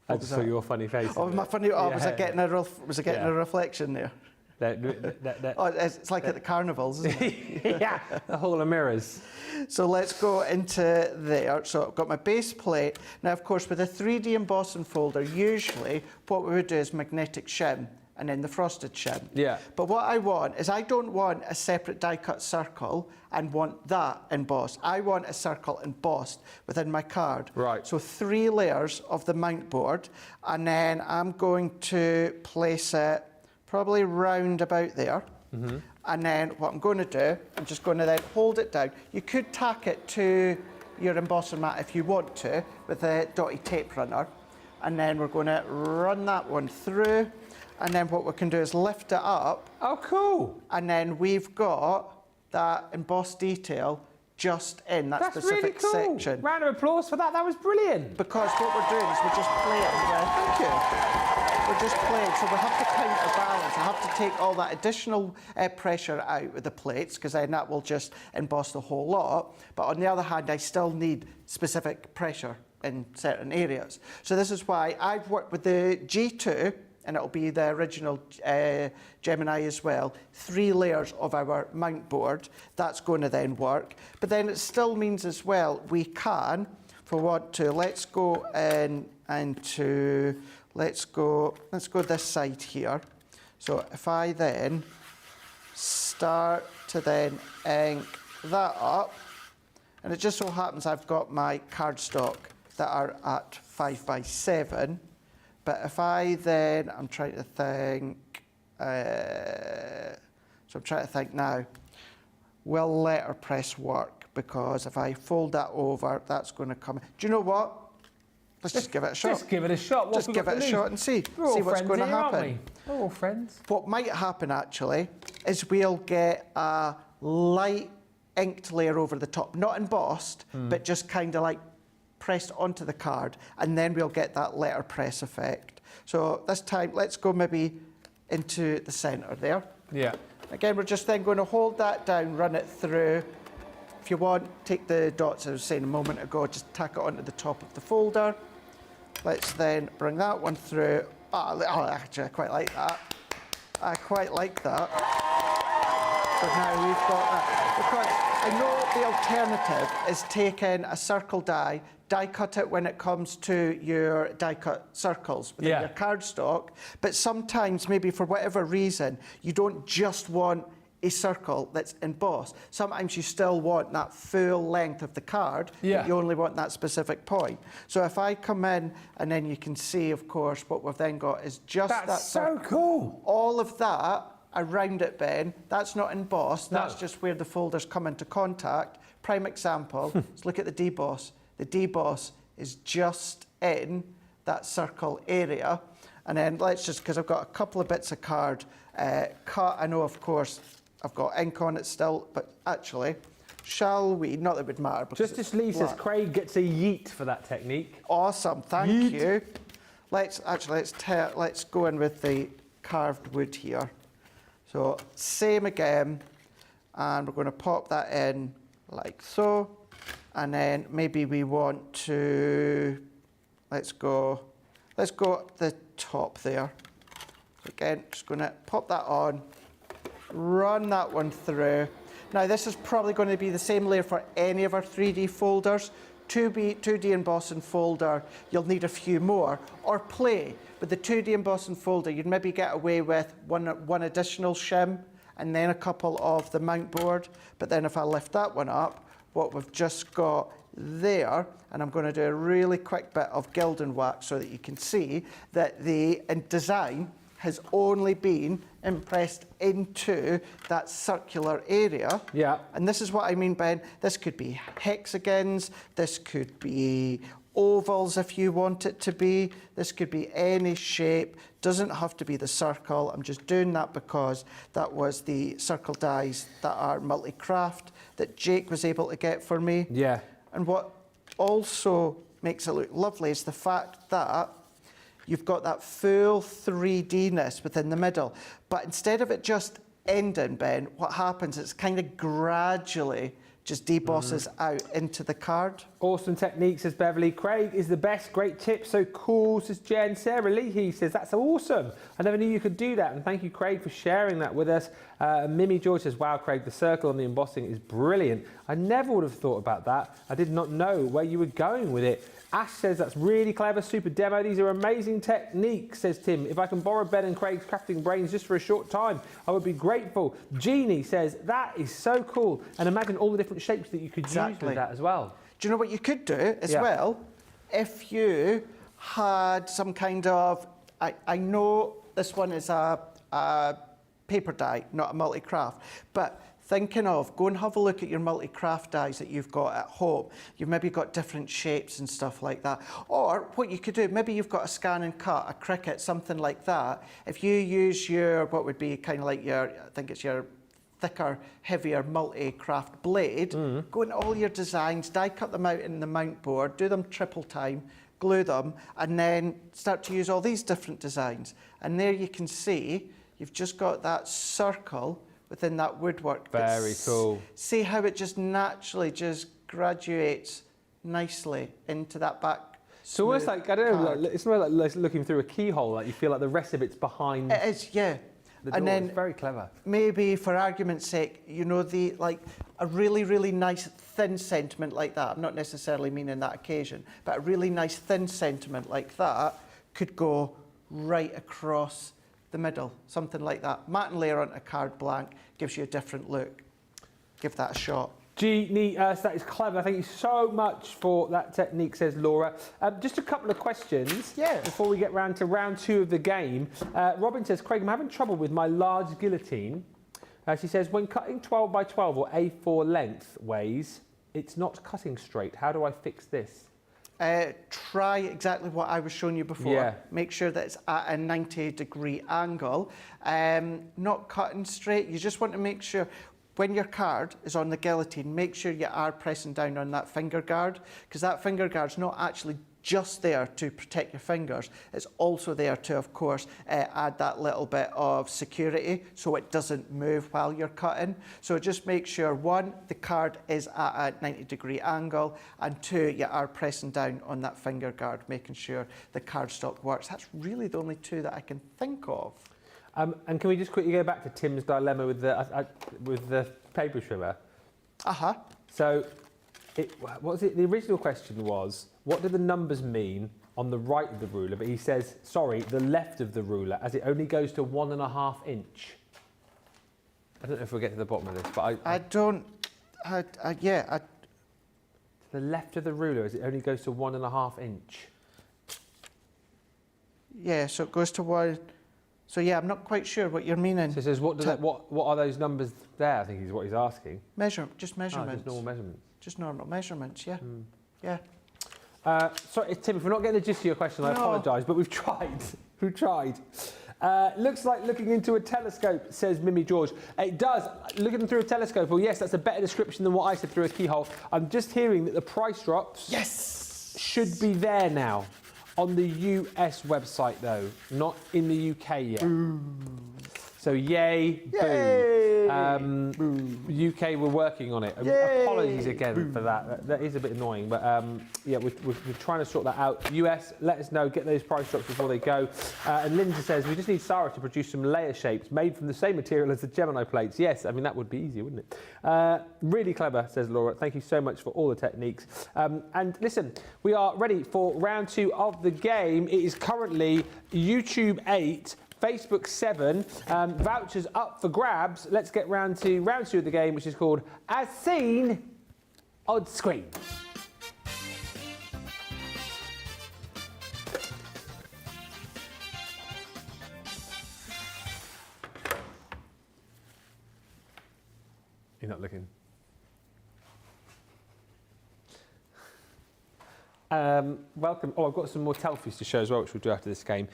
I just saw your funny face. Oh, my funny. Oh, was I getting a reflection there? Oh, it's like at the carnivals, isn't it? Yeah, the hall of mirrors. So let's go into there. So I've got my base plate. Now, of course, with a 3D embossing folder, usually what we would do is magnetic shim and then the frosted shim. Yeah. But what I want is I don't want a separate die-cut circle and want that embossed. I want a circle embossed within my card. Right. So 3 layers of the mount board, and then I'm going to place it probably round about there. Mm-hmm. And then what I'm going to do, I'm just going to then hold it down. You could tack it to your embossing mat if you want to with a dotty tape runner. And then we're going to run that one through. And then what we can do is lift it up. Oh, cool. And then we've got that embossed detail just in that specific really cool. section. Round of applause for that. That was brilliant. Because what we're doing is we're just playing. Thank you. We're just playing, so we have to counterbalance. I have to take all that additional pressure out with the plates, because then that will just emboss the whole lot. But on the other hand, I still need specific pressure in certain areas. So this is why I've worked with the G2, and it'll be the original Gemini as well, 3 layers of our mount board. That's going to then work. But then it still means as well, we can, if we want to, let's go in into, let's go this side here. So if I then start to then ink that up, and it just so happens I've got my cardstock that are at 5x7, but if I then, I'm trying to think, now, will letterpress work? Because if I fold that over, that's going to come. Do you know what? Let's just give it a shot. Just give it a shot. Just give it a shot and see what's going to happen. We're all friends. What might happen actually is we'll get a light inked layer over the top, not embossed, but just kind of like pressed onto the card, and then we'll get that letterpress effect. So this time, let's go maybe into the centre there. Yeah. Again, we're just then going to hold that down, run it through. If you want, take the dots I was saying a moment ago, just tack it onto the top of the folder. Let's then bring that one through. Oh, actually, I quite like that. I quite like that. So now we've got that. Because I know the alternative is taking a circle die cut it when it comes to your die cut circles within your cardstock, but sometimes maybe for whatever reason you don't just want a circle that's embossed. Sometimes you still want that full length of the card, but you only want that specific point. So if I come in, and then you can see, of course, what we've then got is just that. That's so cool. All of that around it, Ben, that's not embossed. No. That's just where the folders come into contact. Prime example, let's look at the deboss. The deboss is just in that circle area. And then let's just, because I've got a couple of bits of card cut. I know, of course, I've got ink on it still, but actually, shall we? Not that it would matter. Justice Lee says Craig gets a yeet for that technique. Awesome, thank you. Let's go in with the carved wood here. So same again, and we're going to pop that in like so, and then maybe we want to, let's go at the top there. Again, just going to pop that on, run that one through. Now this is probably going to be the same layer for any of our 3D folders. 2D embossing folder, you'll need a few more, or play. With the 2D embossing folder, you'd maybe get away with one additional shim and then a couple of the mount board. But then if I lift that one up, what we've just got there, and I'm going to do a really quick bit of gilding wax so that you can see that the design has only been impressed into that circular area. Yeah. And this is what I mean, Ben. This could be hexagons, this could be ovals if you want it to be, this could be any shape, doesn't have to be the circle. I'm just doing that because that was the circle dies that are multi-craft that Jake was able to get for me. Yeah. And what also makes it look lovely is the fact that you've got that full 3D-ness within the middle. But instead of it just ending, Ben, what happens is it kind of gradually just debosses out into the card. Awesome technique, says Beverly. Craig is the best. Great tip. So cool, says Jen. Sarah Leahy says, that's awesome. I never knew you could do that. And thank you, Craig, for sharing that with us. Mimi George says, wow, Craig, the circle on the embossing is brilliant. I never would have thought about that. I did not know where you were going with it. Ash says, that's really clever, super demo. These are amazing techniques, says Tim. If I can borrow Ben and Craig's crafting brains just for a short time, I would be grateful. Jeannie says, that is so cool. And imagine all the different shapes that you could use with that as well. Do you know what you could do as well? If you had some kind of, I know this one is a paper die, not a multi-craft, but thinking of, go and have a look at your multi-craft dies that you've got at home. You've maybe got different shapes and stuff like that. Or what you could do, maybe you've got a scan and cut, a Cricut, something like that. If you use your, what would be kind of like your, I think it's your thicker, heavier multi-craft blade, go into all your designs, die cut them out in the mount board, do them triple time, glue them, and then start to use all these different designs. And there you can see, you've just got that circle within that woodwork. Very cool. See how it just naturally just graduates nicely into that back. So almost like, I don't know, like, it's more like looking through a keyhole, like you feel like the rest of it's behind. It is, yeah. The door. And then it's very clever. Maybe for argument's sake, you know, like a really, really nice thin sentiment like that, I'm not necessarily meaning that occasion, but a really nice thin sentiment like that could go right across the middle, something like that. Matte and layer onto a card blank gives you a different look. Give that a shot. Jeannie, that is clever. Thank you so much for that technique, says Laura. Just a couple of questions before we get round to round 2 of the game. Robin says, Craig, I'm having trouble with my large guillotine. She says, when cutting 12 by 12 or A4 length ways, it's not cutting straight. How do I fix this? Try exactly what I was showing you before. Yeah. Make sure that it's at a 90-degree angle. Not cutting straight. You just want to make sure when your card is on the guillotine, make sure you are pressing down on that finger guard, because that finger guard's not actually just there to protect your fingers. It's also there to, of course, add that little bit of security so it doesn't move while you're cutting. So just make sure, 1, the card is at a 90-degree angle, and 2, you are pressing down on that finger guard, making sure the cardstock works. That's really the only 2 that I can think of. And can we just quickly go back to Tim's dilemma with the paper trimmer? So, what was it? The original question was, what do the numbers mean on the right of the ruler? But he says, sorry, the left of the ruler, as it only goes to 1.5 inch. I don't know if we'll get to the bottom of this, but the left of the ruler, as it only goes to 1.5 inch. Yeah, so it goes to 1. So yeah, I'm not quite sure what you're meaning. So it says, what are those numbers there? I think is what he's asking. Just measurements. Just normal measurements. Just normal measurements, yeah. Yeah. Sorry, Tim, if we're not getting the gist of your question, I apologise, but we've tried. who tried. Looks like looking into a telescope, says Mimi George. It does. Looking through a telescope. Well, yes, that's a better description than what I said through a keyhole. I'm just hearing that the price drops should be there now. On the US website, though, not in the UK yet. So yay, boo. UK, we're working on it. Apologies again for that. That is a bit annoying, but yeah, we're trying to sort that out. US, let us know, get those price drops before they go. And Linda says, we just need Sarah to produce some layer shapes made from the same material as the Gemini plates. Yes, I mean, that would be easy, wouldn't it? Really clever, says Laura. Thank you so much for all the techniques. And listen, we are ready for round 2 of the game. It is currently YouTube 8, Facebook 7, vouchers up for grabs. Let's get round 2 of the game, which is called As Seen on Screen. You're not looking. Welcome. Oh, I've got some more Telfies to show as well, which we'll do after this game.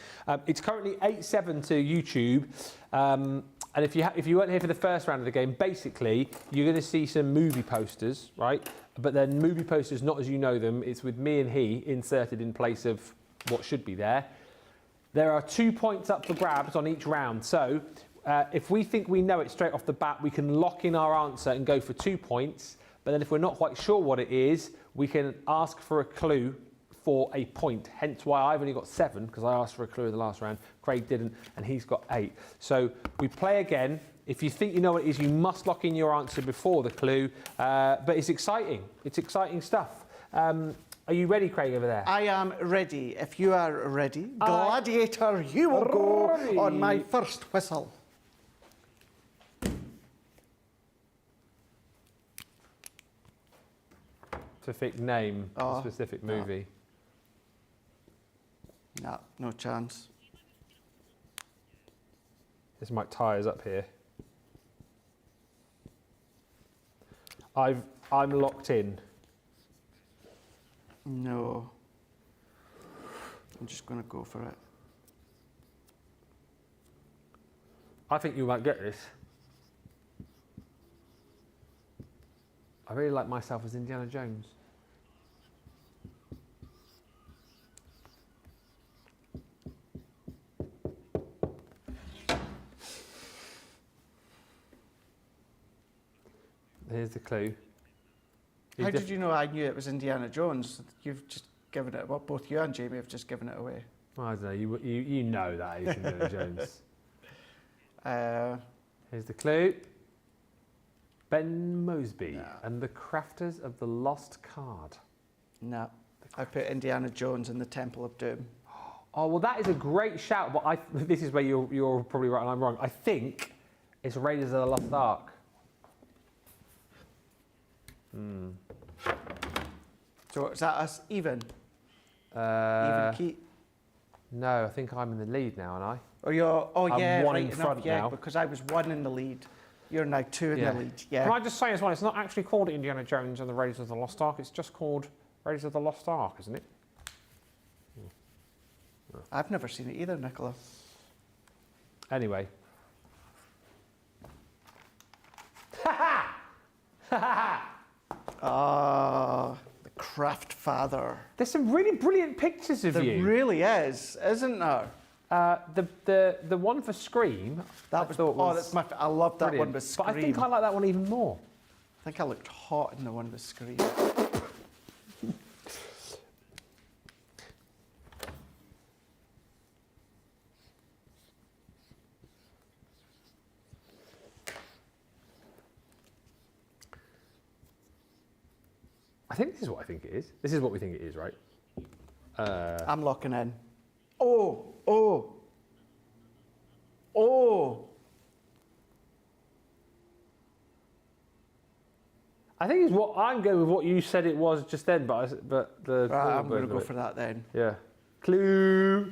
It's currently 8-7 to YouTube. And if you weren't here for the first round of the game, basically, you're going to see some movie posters, right? But then movie posters, not as you know them. It's with me and he inserted in place of what should be there. There are 2 points up for grabs on each round. So if we think we know it straight off the bat, we can lock in our answer and go for 2 points. But then if we're not quite sure what it is, we can ask for a clue for a point. Hence why I've only got 7, because I asked for a clue in the last round. Craig didn't, and he's got 8. So we play again. If you think you know what it is, you must lock in your answer before the clue. But it's exciting. It's exciting stuff. Are you ready, Craig, over there? I am ready. If you are ready, Gladiator, you will go on my first whistle. Specific name, specific movie. No, no chance. This might tie us up here. I'm locked in. No. I'm just going to go for it. I think you might get this. I really like myself as Indiana Jones. Here's the clue. How did you know I knew it was Indiana Jones? You've just given it, well, both you and Jamie have just given it away. Well, I don't know, you know that is Indiana Jones. Here's the clue. Ben Moseby and the Crafters of the Lost Card. No, I put Indiana Jones in the Temple of Doom. Oh, well, that is a great shout, but this is where you're probably right and I'm wrong. I think it's Raiders of the Lost Ark. So is that us even? Even keep? No, I think I'm in the lead now, aren't I? Oh, yeah, I'm one right in front now. because I was 1 in the lead. You're now 2 in the lead. Yeah. Can I just say as well, it's not actually called Indiana Jones and the Raiders of the Lost Ark, it's just called Raiders of the Lost Ark, isn't it? I've never seen it either, Nicola. Anyway. Ah, the Craft Father. There's some really brilliant pictures of you. There really is, isn't there? The one for Scream, I thought was that's my. I love that brilliant. one with Scream. But I think I like that one even more. I think I looked hot in the one with Scream. I think this is what I think it is. This is what we think it is, right? I'm locking in. Oh. I think it's what I'm going with what you said it was just then, but the Right, I'm going to go for that then. Yeah. Clue.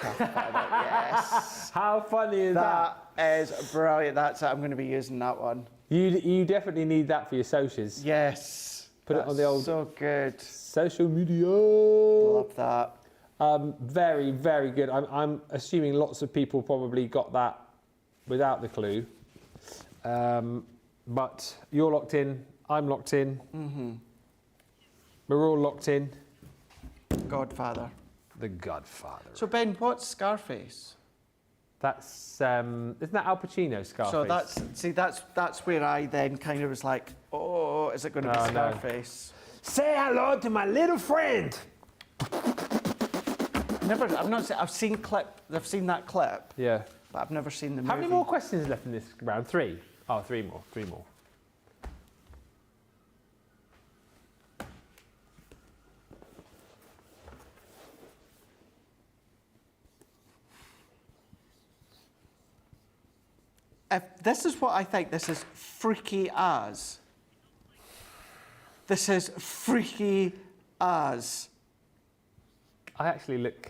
Yes. How funny is that? That is brilliant. I'm going to be using that one. You definitely need that for your socials. Yes. Put it on the old So good. social media. Love that. Very, very good. I'm assuming lots of people probably got that without the clue. But you're locked in, I'm locked in. Mm-hmm. We're all locked in. Godfather. The Godfather. So Ben, what's Scarface? That's isn't that Al Pacino, Scarface? So that's where I then kind of was like, oh, is it going to be Scarface? No. Say hello to my little friend. I've seen that clip. Yeah. But I've never seen the movie. How many more questions left in this round? 3? Oh, 3 more. 3 more. If this is what I think, this is freaky as. This is freaky as. I actually look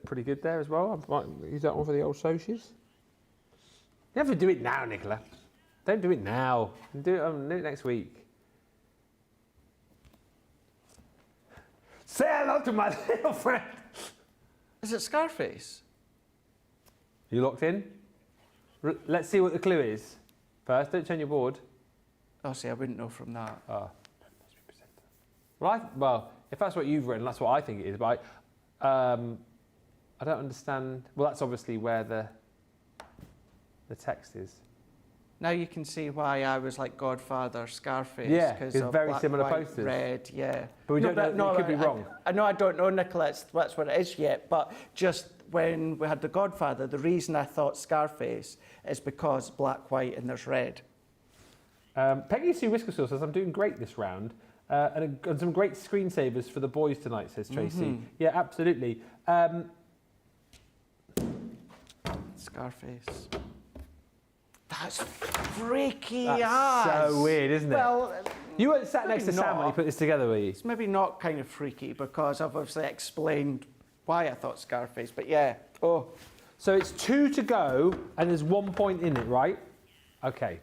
pretty good there as well. I might use that one for the old socials. You have to do it now, Nicola. Don't do it now. Do it next week. Say hello to my little friend. Is it Scarface? You locked in? Let's see what the clue is. First, don't turn your board. Oh, see, I wouldn't know from that. Oh. Well, if that's what you've written, that's what I think it is. But I don't understand. Well, that's obviously where the text is. Now you can see why I was like Godfather, Scarface. Yeah, it's very black, similar white, posters. Red, yeah. But we don't know. It could be wrong. I know I don't know, Nicola. That's what it is yet. But just when we had the Godfather, the reason I thought Scarface is because black, white, and there's red. Peggy Sue Whiskersaw says, I'm doing great this round. And some great screensavers for the boys tonight, says Tracy. Mm-hmm. Yeah, absolutely. Scarface. That's freaky That's as. so weird, isn't it? Well, you weren't sat next to Sam when he put this together, were you? It's maybe not kind of freaky because I've obviously explained why I thought Scarface, but yeah. Oh. So it's 2 to go, and there's 1 point in it, right? Okay.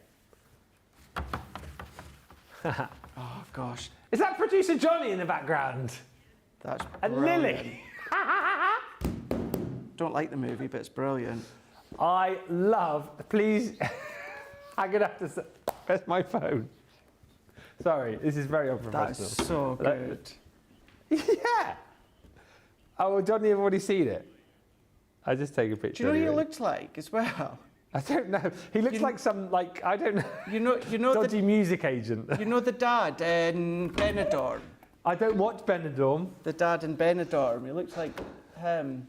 Oh, gosh. Is that producer Johnny in the background? That's and brilliant. Lily. Don't like the movie, but it's brilliant. I love, please, I'm going to have to say, where's my phone? Sorry, this is very unprofessional. That's so good. Yeah. Oh, well, Johnny, have already seen it. I just take a picture. Do you know anyway. who he looks like as well? I don't know. He looks like some, like, I don't know. You know dodgy music agent. You know the dad in Benidorm? I don't watch Benidorm. The dad in Benidorm. He looks like him.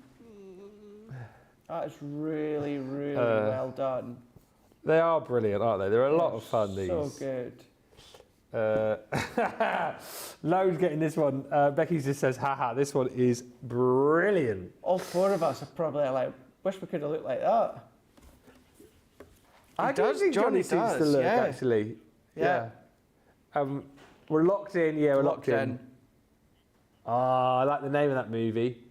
That is really, really well done. They are brilliant, aren't they? They're a lot of fun, these. So good. Load getting this one. Becky just says, haha, this one is brilliant. All 4 of us are probably like, wish we could have looked like that. I don't think Johnny seems to look, actually. Yeah. We're locked in. Yeah, we're locked in. in. Oh, I like the name of that movie.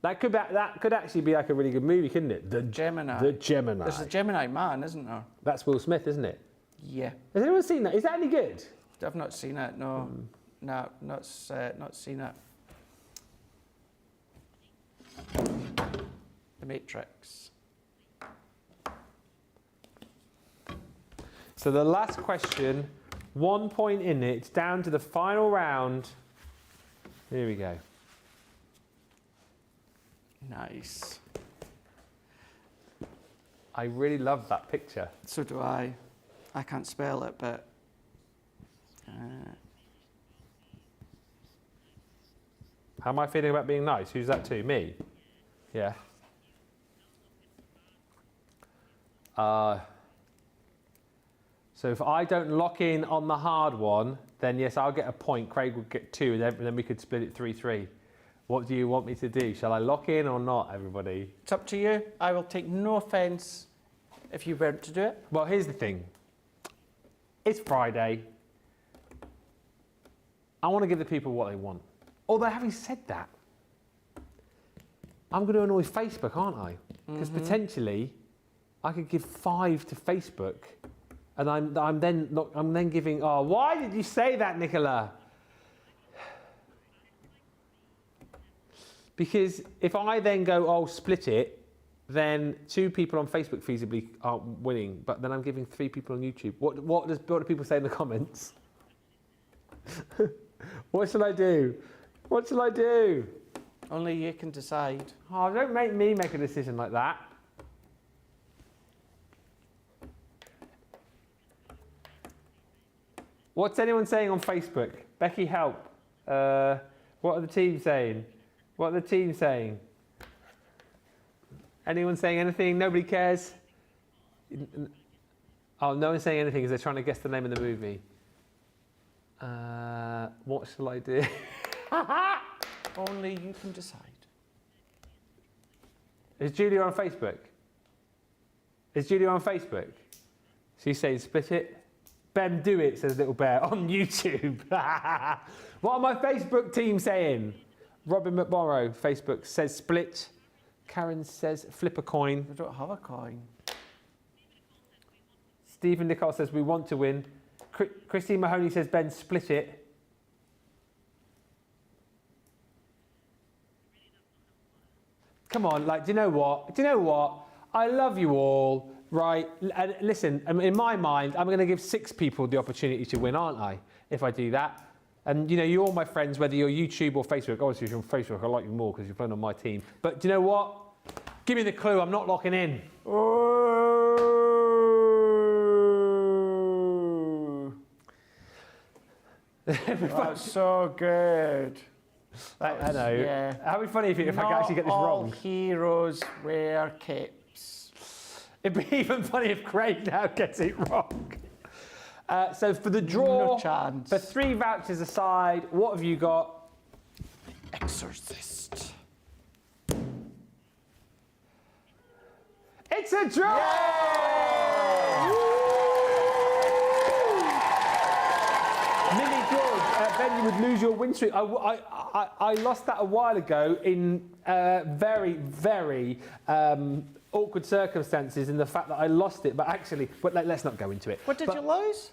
That could actually be like a really good movie, couldn't it? The Gemini. The Gemini. There's a Gemini Man, isn't there? That's Will Smith, isn't it? Yeah. Has anyone seen that? Is that any good? I've not seen it, no. No, not seen it. The Matrix. So the last question, 1 point in it. It's down to the final round. Here we go. Nice. I really love that picture. So do I. I can't spell it, but... How am I feeling about being nice? Who's that to? Me? Yeah. So if I don't lock in on the hard one, then yes, I'll get a point. Craig will get 2, and then we could split it 3-3. What do you want me to do? Shall I lock in or not, everybody? It's up to you. I will take no offence if you weren't to do it. Well, here's the thing. It's Friday. I want to give the people what they want. Although, having said that, I'm going to annoy Facebook, aren't I? Because potentially, I could give 5 to Facebook, and I'm then giving. Oh, why did you say that, Nicola? Because if I then go, oh, split it, then 2 people on Facebook feasibly are winning, but then I'm giving 3 people on YouTube. What do people say in the comments? What shall I do? What shall I do? Only you can decide. Oh, don't make me make a decision like that. What's anyone saying on Facebook? Becky, help. What are the team saying? What are the team saying? Anyone saying anything? Nobody cares? Oh, no one's saying anything because they're trying to guess the name of the movie. What shall I do? Only you can decide. Is Julia on Facebook? Is Julia on Facebook? She's saying split it. Ben, do it, says Little Bear on YouTube. What are my Facebook team saying? Robin McMorrow, Facebook, says split. Karen says flip a coin. We don't have a coin. Stephen Nicole says we want to win. Christine Mahoney says Ben, split it. Come on, like, do you know what? Do you know what? I love you all, right? And listen, in my mind, I'm going to give 6 people the opportunity to win, aren't I? If I do that. And, you know, you're all my friends, whether you're YouTube or Facebook. Obviously, if you're on Facebook, I like you more because you're playing on my team. But do you know what? Give me the clue. I'm not locking in. That's so good. I know. Yeah. How would be funny if I could actually get this all wrong. Heroes wear capes. It'd be even funny if Craig now gets it wrong. So for the draw, No chance. for 3 vouchers aside, what have you got? Exorcist. It's a draw! Millie George, Ben, you would lose your win streak. I lost that a while ago in very, very awkward circumstances in the fact that I lost it, but actually, let's not go into it. What did you lose?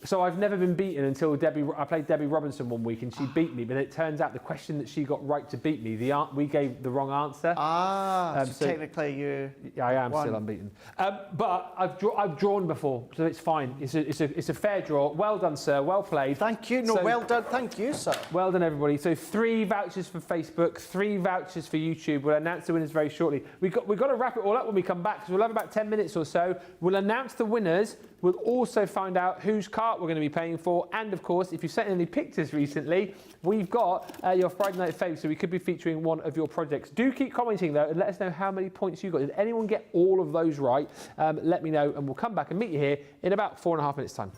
So I've never been beaten until I played Debbie Robinson one week and she beat me, but it turns out the question that she got right to beat me, we gave the wrong answer. So technically you I am won. still unbeaten. But I've drawn before, so it's fine. It's a fair draw. Well done, sir. Well played. Thank you. No, well done. Thank you, sir. Well done, everybody. So 3 vouchers for Facebook, 3 vouchers for YouTube. We'll announce the winners very shortly. We've got to wrap it all up when we come back because we'll have about 10 minutes or so. We'll announce the winners. We'll also find out whose cart we're going to be paying for. And, of course, if you've sent any pictures recently, we've got your Friday Night Fave, so we could be featuring one of your projects. Do keep commenting, though, and let us know how many points you got. Did anyone get all of those right? Let me know, and we'll come back and meet you here in about 4.5 minutes' time.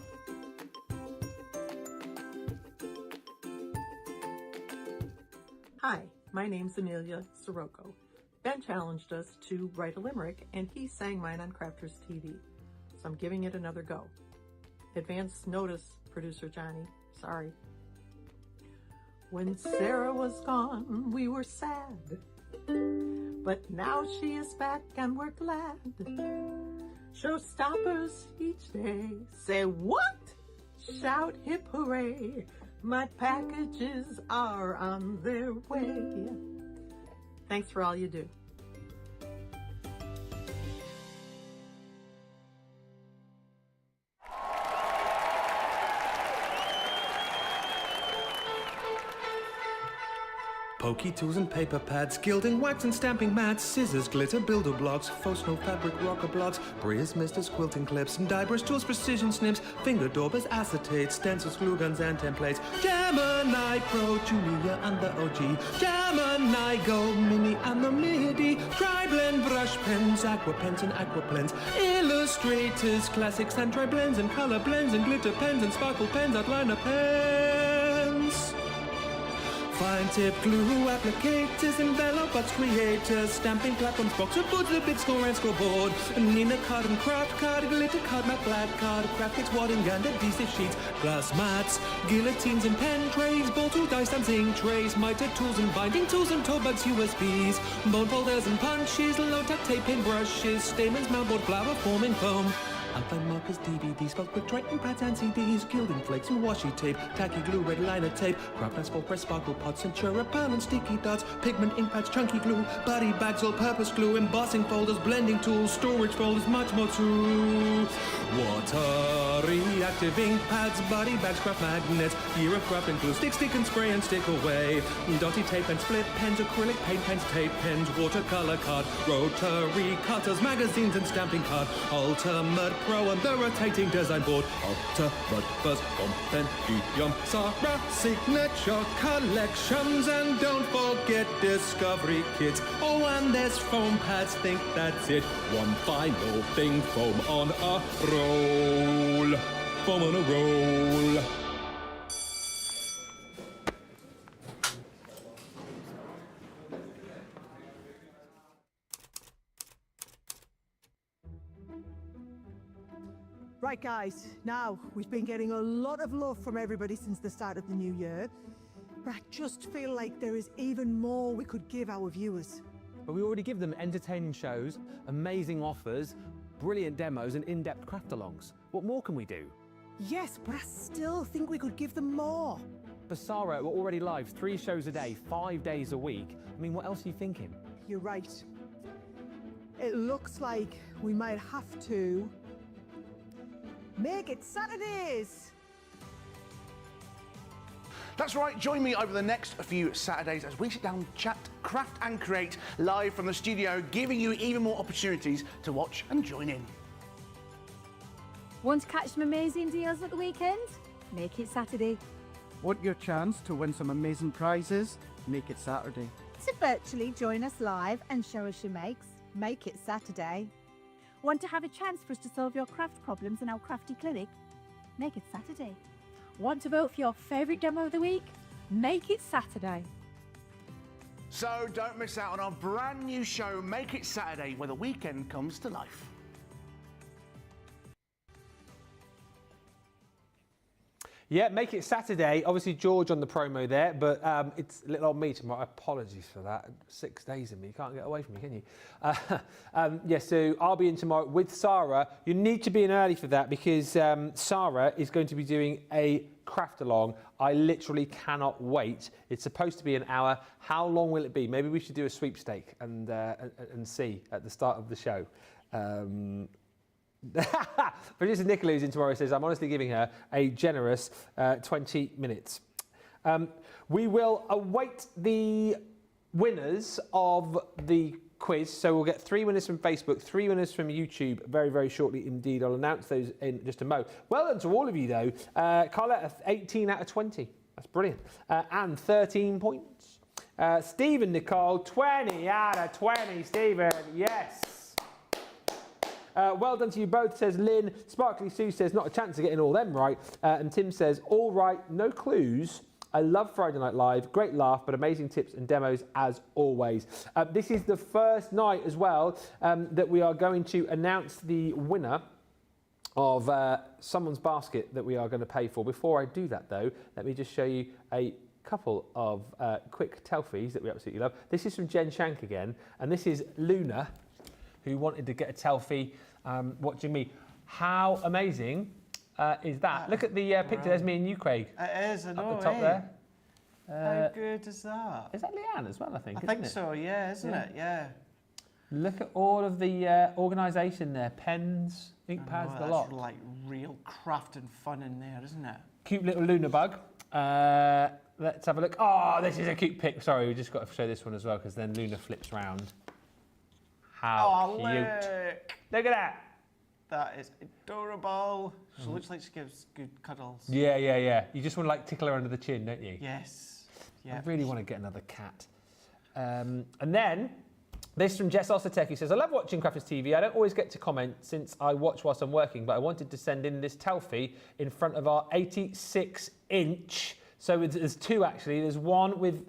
Hi, my name's Amelia Sirocco. Ben challenged us to write a limerick, and he sang mine on Crafters TV. So I'm giving it another go. Advance notice, producer Johnny. Sorry. When Sarah was gone, we were sad. But now she is back and we're glad. Showstoppers each day. Say what? Shout hip hooray. My packages are on their way. Thanks for all you do. Pokey tools and paper pads, gilding, wax and stamping mats, scissors, glitter, builder blocks, faux snow fabric, rocker blocks, Bria's misters, quilting clips, and die brush tools, precision snips, finger daubers, acetates, stencils, glue guns, and templates. Gemini Pro, Julia and the OG, Gemini Go, Mini and the MIDI, tri-blend brush pens, aqua pens and aqua blends, illustrators, classics and tri-blends, and color blends, and glitter pens, and sparkle pens, outliner pens. Fine tip glue, applicators, envelopes, creators, stamping platforms, boxer boards, the big score and scoreboard, Nina card and craft card, glitter card, matte black card, graphics, wadding and adhesive sheets, glass mats, guillotines and pen trays, ball tool, dice and zinc trays, miter tools and binding tools and toe bugs, USBs, bone folders and punches, low-tech tape and brushes, stamens, mountboard, flower forming foam, outline markers, DVDs, felt quick Triton pads and CDs, gilding flakes and washi tape, tacky glue, red liner tape, craft asphalt, press sparkle pots, Centura pan and sticky dots, pigment ink pads, chunky glue, body bags, all-purpose glue, embossing folders, blending tools, storage folders, much more too. Water reactive ink pads, body bags, craft magnets, year of craft and glue, stick and spray and stick away, dotty tape and split pens, acrylic paint pens, tape pens, watercolor card, rotary cutters, magazines and stamping card, Ultimate Pro and the rotating design board, Ultimate Buzz Compendium, Sarah signature collections, and don't forget Discovery kits. Oh, and there's foam pads, think that's it. One final thing, foam on a roll. Foam on a roll. Right, guys, now we've been getting a lot of love from everybody since the start of the new year, but I just feel like there is even more we could give our viewers. But we already give them entertaining shows, amazing offers, brilliant demos and in-depth craft-alongs. What more can we do? Yes, but I still think we could give them more. For Sarah, we're already live 3 shows a day, 5 days a week. I mean, what else are you thinking? You're right. It looks like we might have to make it Saturdays. That's right, join me over the next few Saturdays as we sit down, chat, craft and create live from the studio, giving you even more opportunities to watch and join in. Want to catch some amazing deals at the weekend? Make it Saturday. Want your chance to win some amazing prizes? Make it Saturday. To virtually join us live and show us your makes? Make it Saturday. Want to have a chance for us to solve your craft problems in our crafty clinic? Make it Saturday. Want to vote for your favourite demo of the week? Make it Saturday. So don't miss out on our brand new show, Make It Saturday, where the weekend comes to life. Yeah, Make It Saturday. Obviously, George on the promo there, but it's little old me tomorrow. Apologies for that. 6 days in me. You can't get away from me, can you? Yeah, so I'll be in tomorrow with Sarah. You need to be in early for that because Sarah is going to be doing a craft along. I literally cannot wait. It's supposed to be an hour. How long will it be? Maybe we should do a sweepstake and see at the start of the show. Producer Nicola, who's in tomorrow, says, I'm honestly giving her a generous 20 minutes. We will await the winners of the quiz. So we'll get 3 winners from Facebook, 3 winners from YouTube very, very shortly indeed. I'll announce those in just a mo. Well done to all of you, though. Carla, 18 out of 20. That's brilliant. And 13 points. Stephen, Nicole, 20 out of 20. Stephen, yes. Well done to you both, says Lynn. Sparkly Sue says, not a chance of getting all them right. And Tim says, all right, no clues. I love Friday Night Live. Great laugh, but amazing tips and demos as always. This is the first night as well that we are going to announce the winner of someone's basket that we are going to pay for. Before I do that, though, let me just show you a couple of quick telfies that we absolutely love. This is from Jen Shank again, and this is Luna, who wanted to get a selfie watching me. How amazing is that? Look at the picture. There's me and you, Craig. It is, I know. Up the top there. How good is that? Is that Leanne as well, I think? I think so, yeah, isn't it? Yeah. Look at all of the organisation there. Pens, ink pads, the lot. That's like real craft and fun in there, isn't it? Cute little Luna bug. Let's have a look. Oh, this is a cute pic. Sorry, we just got to show this one as well because then Luna flips round. How cute. Look at that. That is adorable. She looks like she gives good cuddles. Yeah, yeah, yeah. You just want to like tickle her under the chin, don't you? Yes. Yeah. I really want to get another cat. And then this from Jess Ossetec, who says, I love watching Crafters TV. I don't always get to comment since I watch whilst I'm working, but I wanted to send in this telfie in front of our 86-inch. So there's 2 actually. There's one with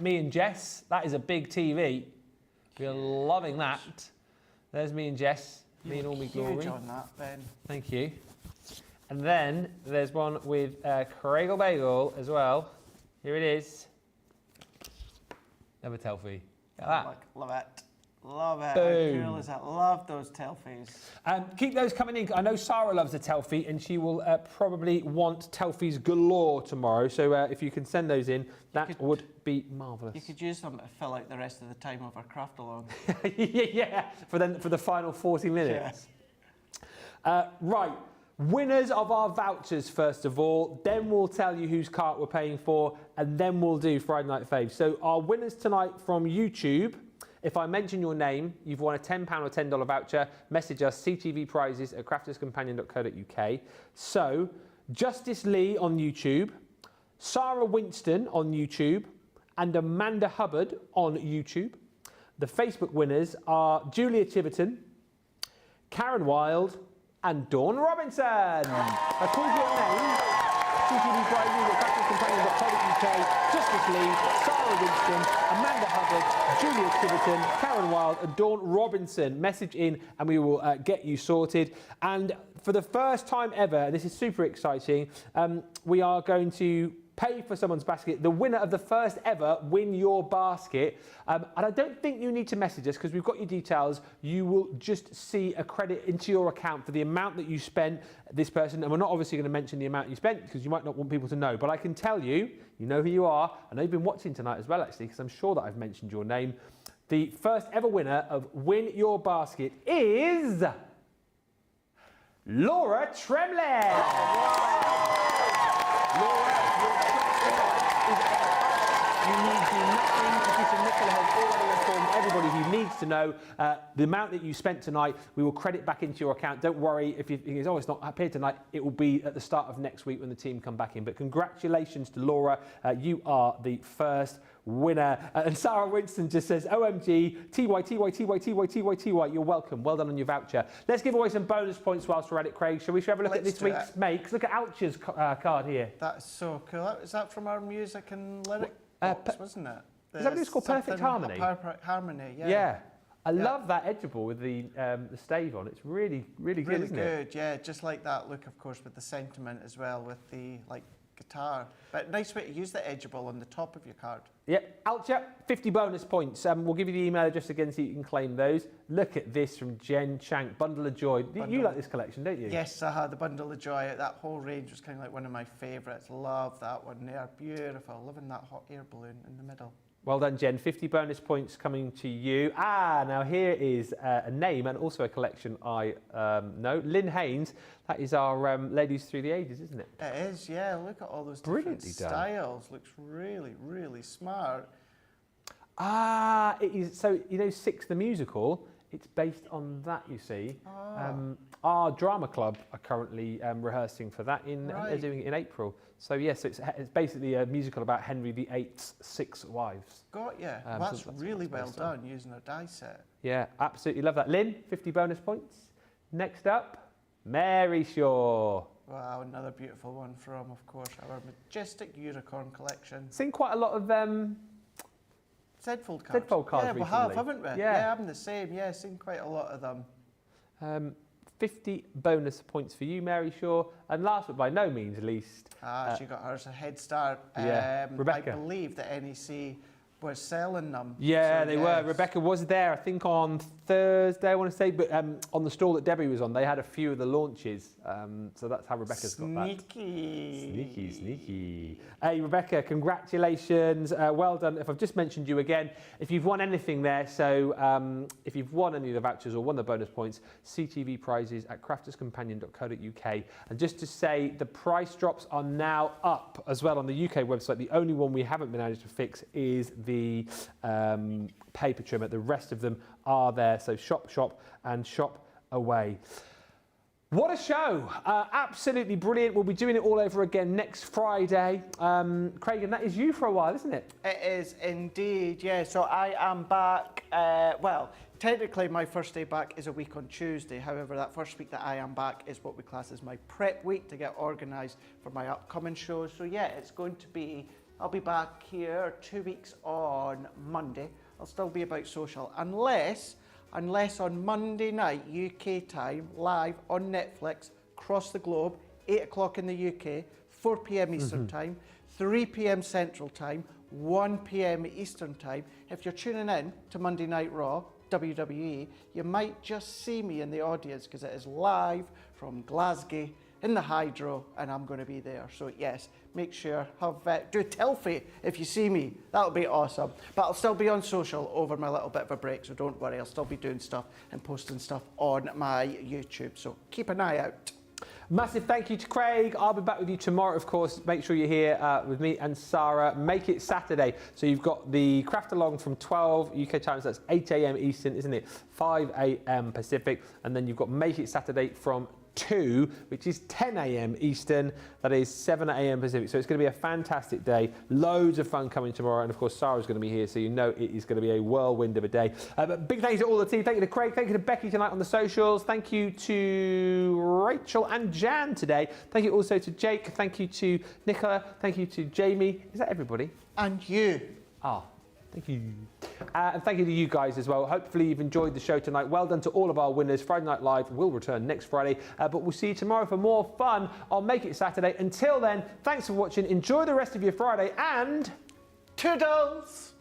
me and Jess. That is a big TV. We're loving that. There's me and Jess. Me and all me glory. Huge on that, Ben. Thank you. And then there's one with Craigle Bagel as well. Here it is. Another telfie. Look at that. Love it. Love it. Boom. How cool is that? Love those Telfies. Keep those coming in. I know Sarah loves a Telfie and she will probably want Telfies galore tomorrow. So if you can send those in, that would be marvellous. You could use them to fill out the rest of the time of our craft along. Yeah, for the final 40 minutes. Yeah. Right. Winners of our vouchers, first of all. Then we'll tell you whose cart we're paying for, and then we'll do Friday Night Faves. So our winners tonight from YouTube. If I mention your name, you've won a £10 or $10 voucher. Message us ctvprizes@crafterscompanion.co.uk. So, Justice Lee on YouTube, Sarah Winston on YouTube, and Amanda Hubbard on YouTube. The Facebook winners are Julia Chiverton, Karen Wild, and Dawn Robinson. I called your name. ctvprizes@crafterscompanion.co.uk. Justice Lee, Sarah Winston, Amanda Hubbard, Julia Chiverton, Karen Wild, and Dawn Robinson. Message in and we will get you sorted. And for the first time ever, and this is super exciting, we are going to pay for someone's basket. The winner of the first ever Win Your Basket. And I don't think you need to message us because we've got your details. You will just see a credit into your account for the amount that you spent, this person. And we're not obviously going to mention the amount you spent because you might not want people to know. But I can tell you, you know who you are. I know you've been watching tonight as well, actually, because I'm sure that I've mentioned your name. The first ever winner of Win Your Basket is Laura Tremlett. Laura, your shot tonight is a you need to do nothing. Producer Nicola has already informed everybody who needs to know the amount that you spent tonight. We will credit back into your account. Don't worry if you think, oh, it's not appeared tonight. It will be at the start of next week when the team come back in. But congratulations to Laura. You are the first winner. And Sarah Winston just says, OMG, TY, TY, TY, TY, TY, TY. You're welcome. Well done on your voucher. Let's give away some bonus points whilst we're at it, Craig. Shall we have a look at this week's makes? Look at Ouch's card here. That's so cool. Is that from our music and lyric box, wasn't it? Is that what it's called? Perfect Harmony? Perfect Harmony, yeah. Yeah. I love that edgeable with the stave on. It's really, really good, isn't it? Really good, yeah. Just like that look, of course, with the sentiment as well, with the guitar. But nice way to use the edgeable on the top of your card. Yep, Alcha, 50 bonus points. We'll give you the email address again so you can claim those. Look at this from Jen Shank, Bundle of Joy. You like this collection, don't you? Yes, the Bundle of Joy. That whole range was kind of like one of my favourites. Love that one there. Beautiful. Loving that hot air balloon in the middle. Well done, Jen. 50 bonus points coming to you. Now here is a name and also a collection I know. Lynn Haynes, that is our Ladies Through the Ages, isn't it? It is, yeah. Look at all those different styles. Looks really, really smart. It is. So, you know, Six the Musical, it's based on that, you see. Our drama club are currently rehearsing for that. They're doing it in April. So yes, it's basically a musical about Henry VIII's 6 wives. Got you. That's really well done using a die set. Yeah, absolutely love that. Lynn, 50 bonus points. Next up, Mary Shaw. Wow, another beautiful one from, of course, our Majestic Unicorn collection. Seen quite a lot of Z-fold cards. Z-fold cards recently. We have, haven't we? Yeah, I'm the same. Yeah, seen quite a lot of them. 50 bonus points for you, Mary Shaw. And last but by no means least... she got hers a head start. Rebecca. I believe that NEC was selling them. Yeah, so, they were. Rebecca was there, I think, on Thursday, I want to say, but on the stall that Debbie was on, they had a few of the launches. So that's how Rebecca's got that. Sneaky. Hey, Rebecca, congratulations. Well done. If I've just mentioned you again, if you've won anything there, so if you've won any of the vouchers or won the bonus points, ctvprizes@crafterscompanion.co.uk. And just to say, the price drops are now up as well on the UK website. The only one we haven't been able to fix is the paper trimmer. The rest of them are there. So shop, and shop away. What a show. Absolutely brilliant. We'll be doing it all over again next Friday. Craig, and that is you for a while, isn't it? It is indeed, yeah. So I am back, well, technically my first day back is a week on Tuesday. However, that first week that I am back is what we class as my prep week to get organised for my upcoming shows. So yeah, it's going to be, I'll be back here 2 weeks on Monday. I'll still be about social, unless on Monday night, UK time, live on Netflix, across the globe, 8 o'clock in the UK, 4 p.m. Eastern time, 3 p.m. Central time, 1 p.m. Eastern time. If you're tuning in to Monday Night Raw, WWE, you might just see me in the audience because it is live from Glasgow in the Hydro, and I'm going to be there. So yes, make sure, do a selfie if you see me. That'll be awesome. But I'll still be on social over my little bit of a break, so don't worry. I'll still be doing stuff and posting stuff on my YouTube. So keep an eye out. Massive thank you to Craig. I'll be back with you tomorrow, of course. Make sure you're here with me and Sarah. Make it Saturday. So you've got the craft along from 12 UK time, so that's 8 a.m. Eastern, isn't it? 5 a.m. Pacific. And then you've got Make it Saturday from 2, which is 10 a.m. Eastern. That is 7 a.m. Pacific. So it's going to be a fantastic day. Loads of fun coming tomorrow. And of course, Sarah's going to be here, so you know it is going to be a whirlwind of a day. But big thanks to all the team. Thank you to Craig. Thank you to Becky tonight on the socials. Thank you to Rachel and Jan today. Thank you also to Jake. Thank you to Nicola. Thank you to Jamie. Is that everybody? And you. Ah. Thank you. And thank you to you guys as well. Hopefully you've enjoyed the show tonight. Well done to all of our winners. Friday Night Live will return next Friday. But we'll see you tomorrow for more fun on Make It Saturday. Until then, thanks for watching. Enjoy the rest of your Friday and... Toodles!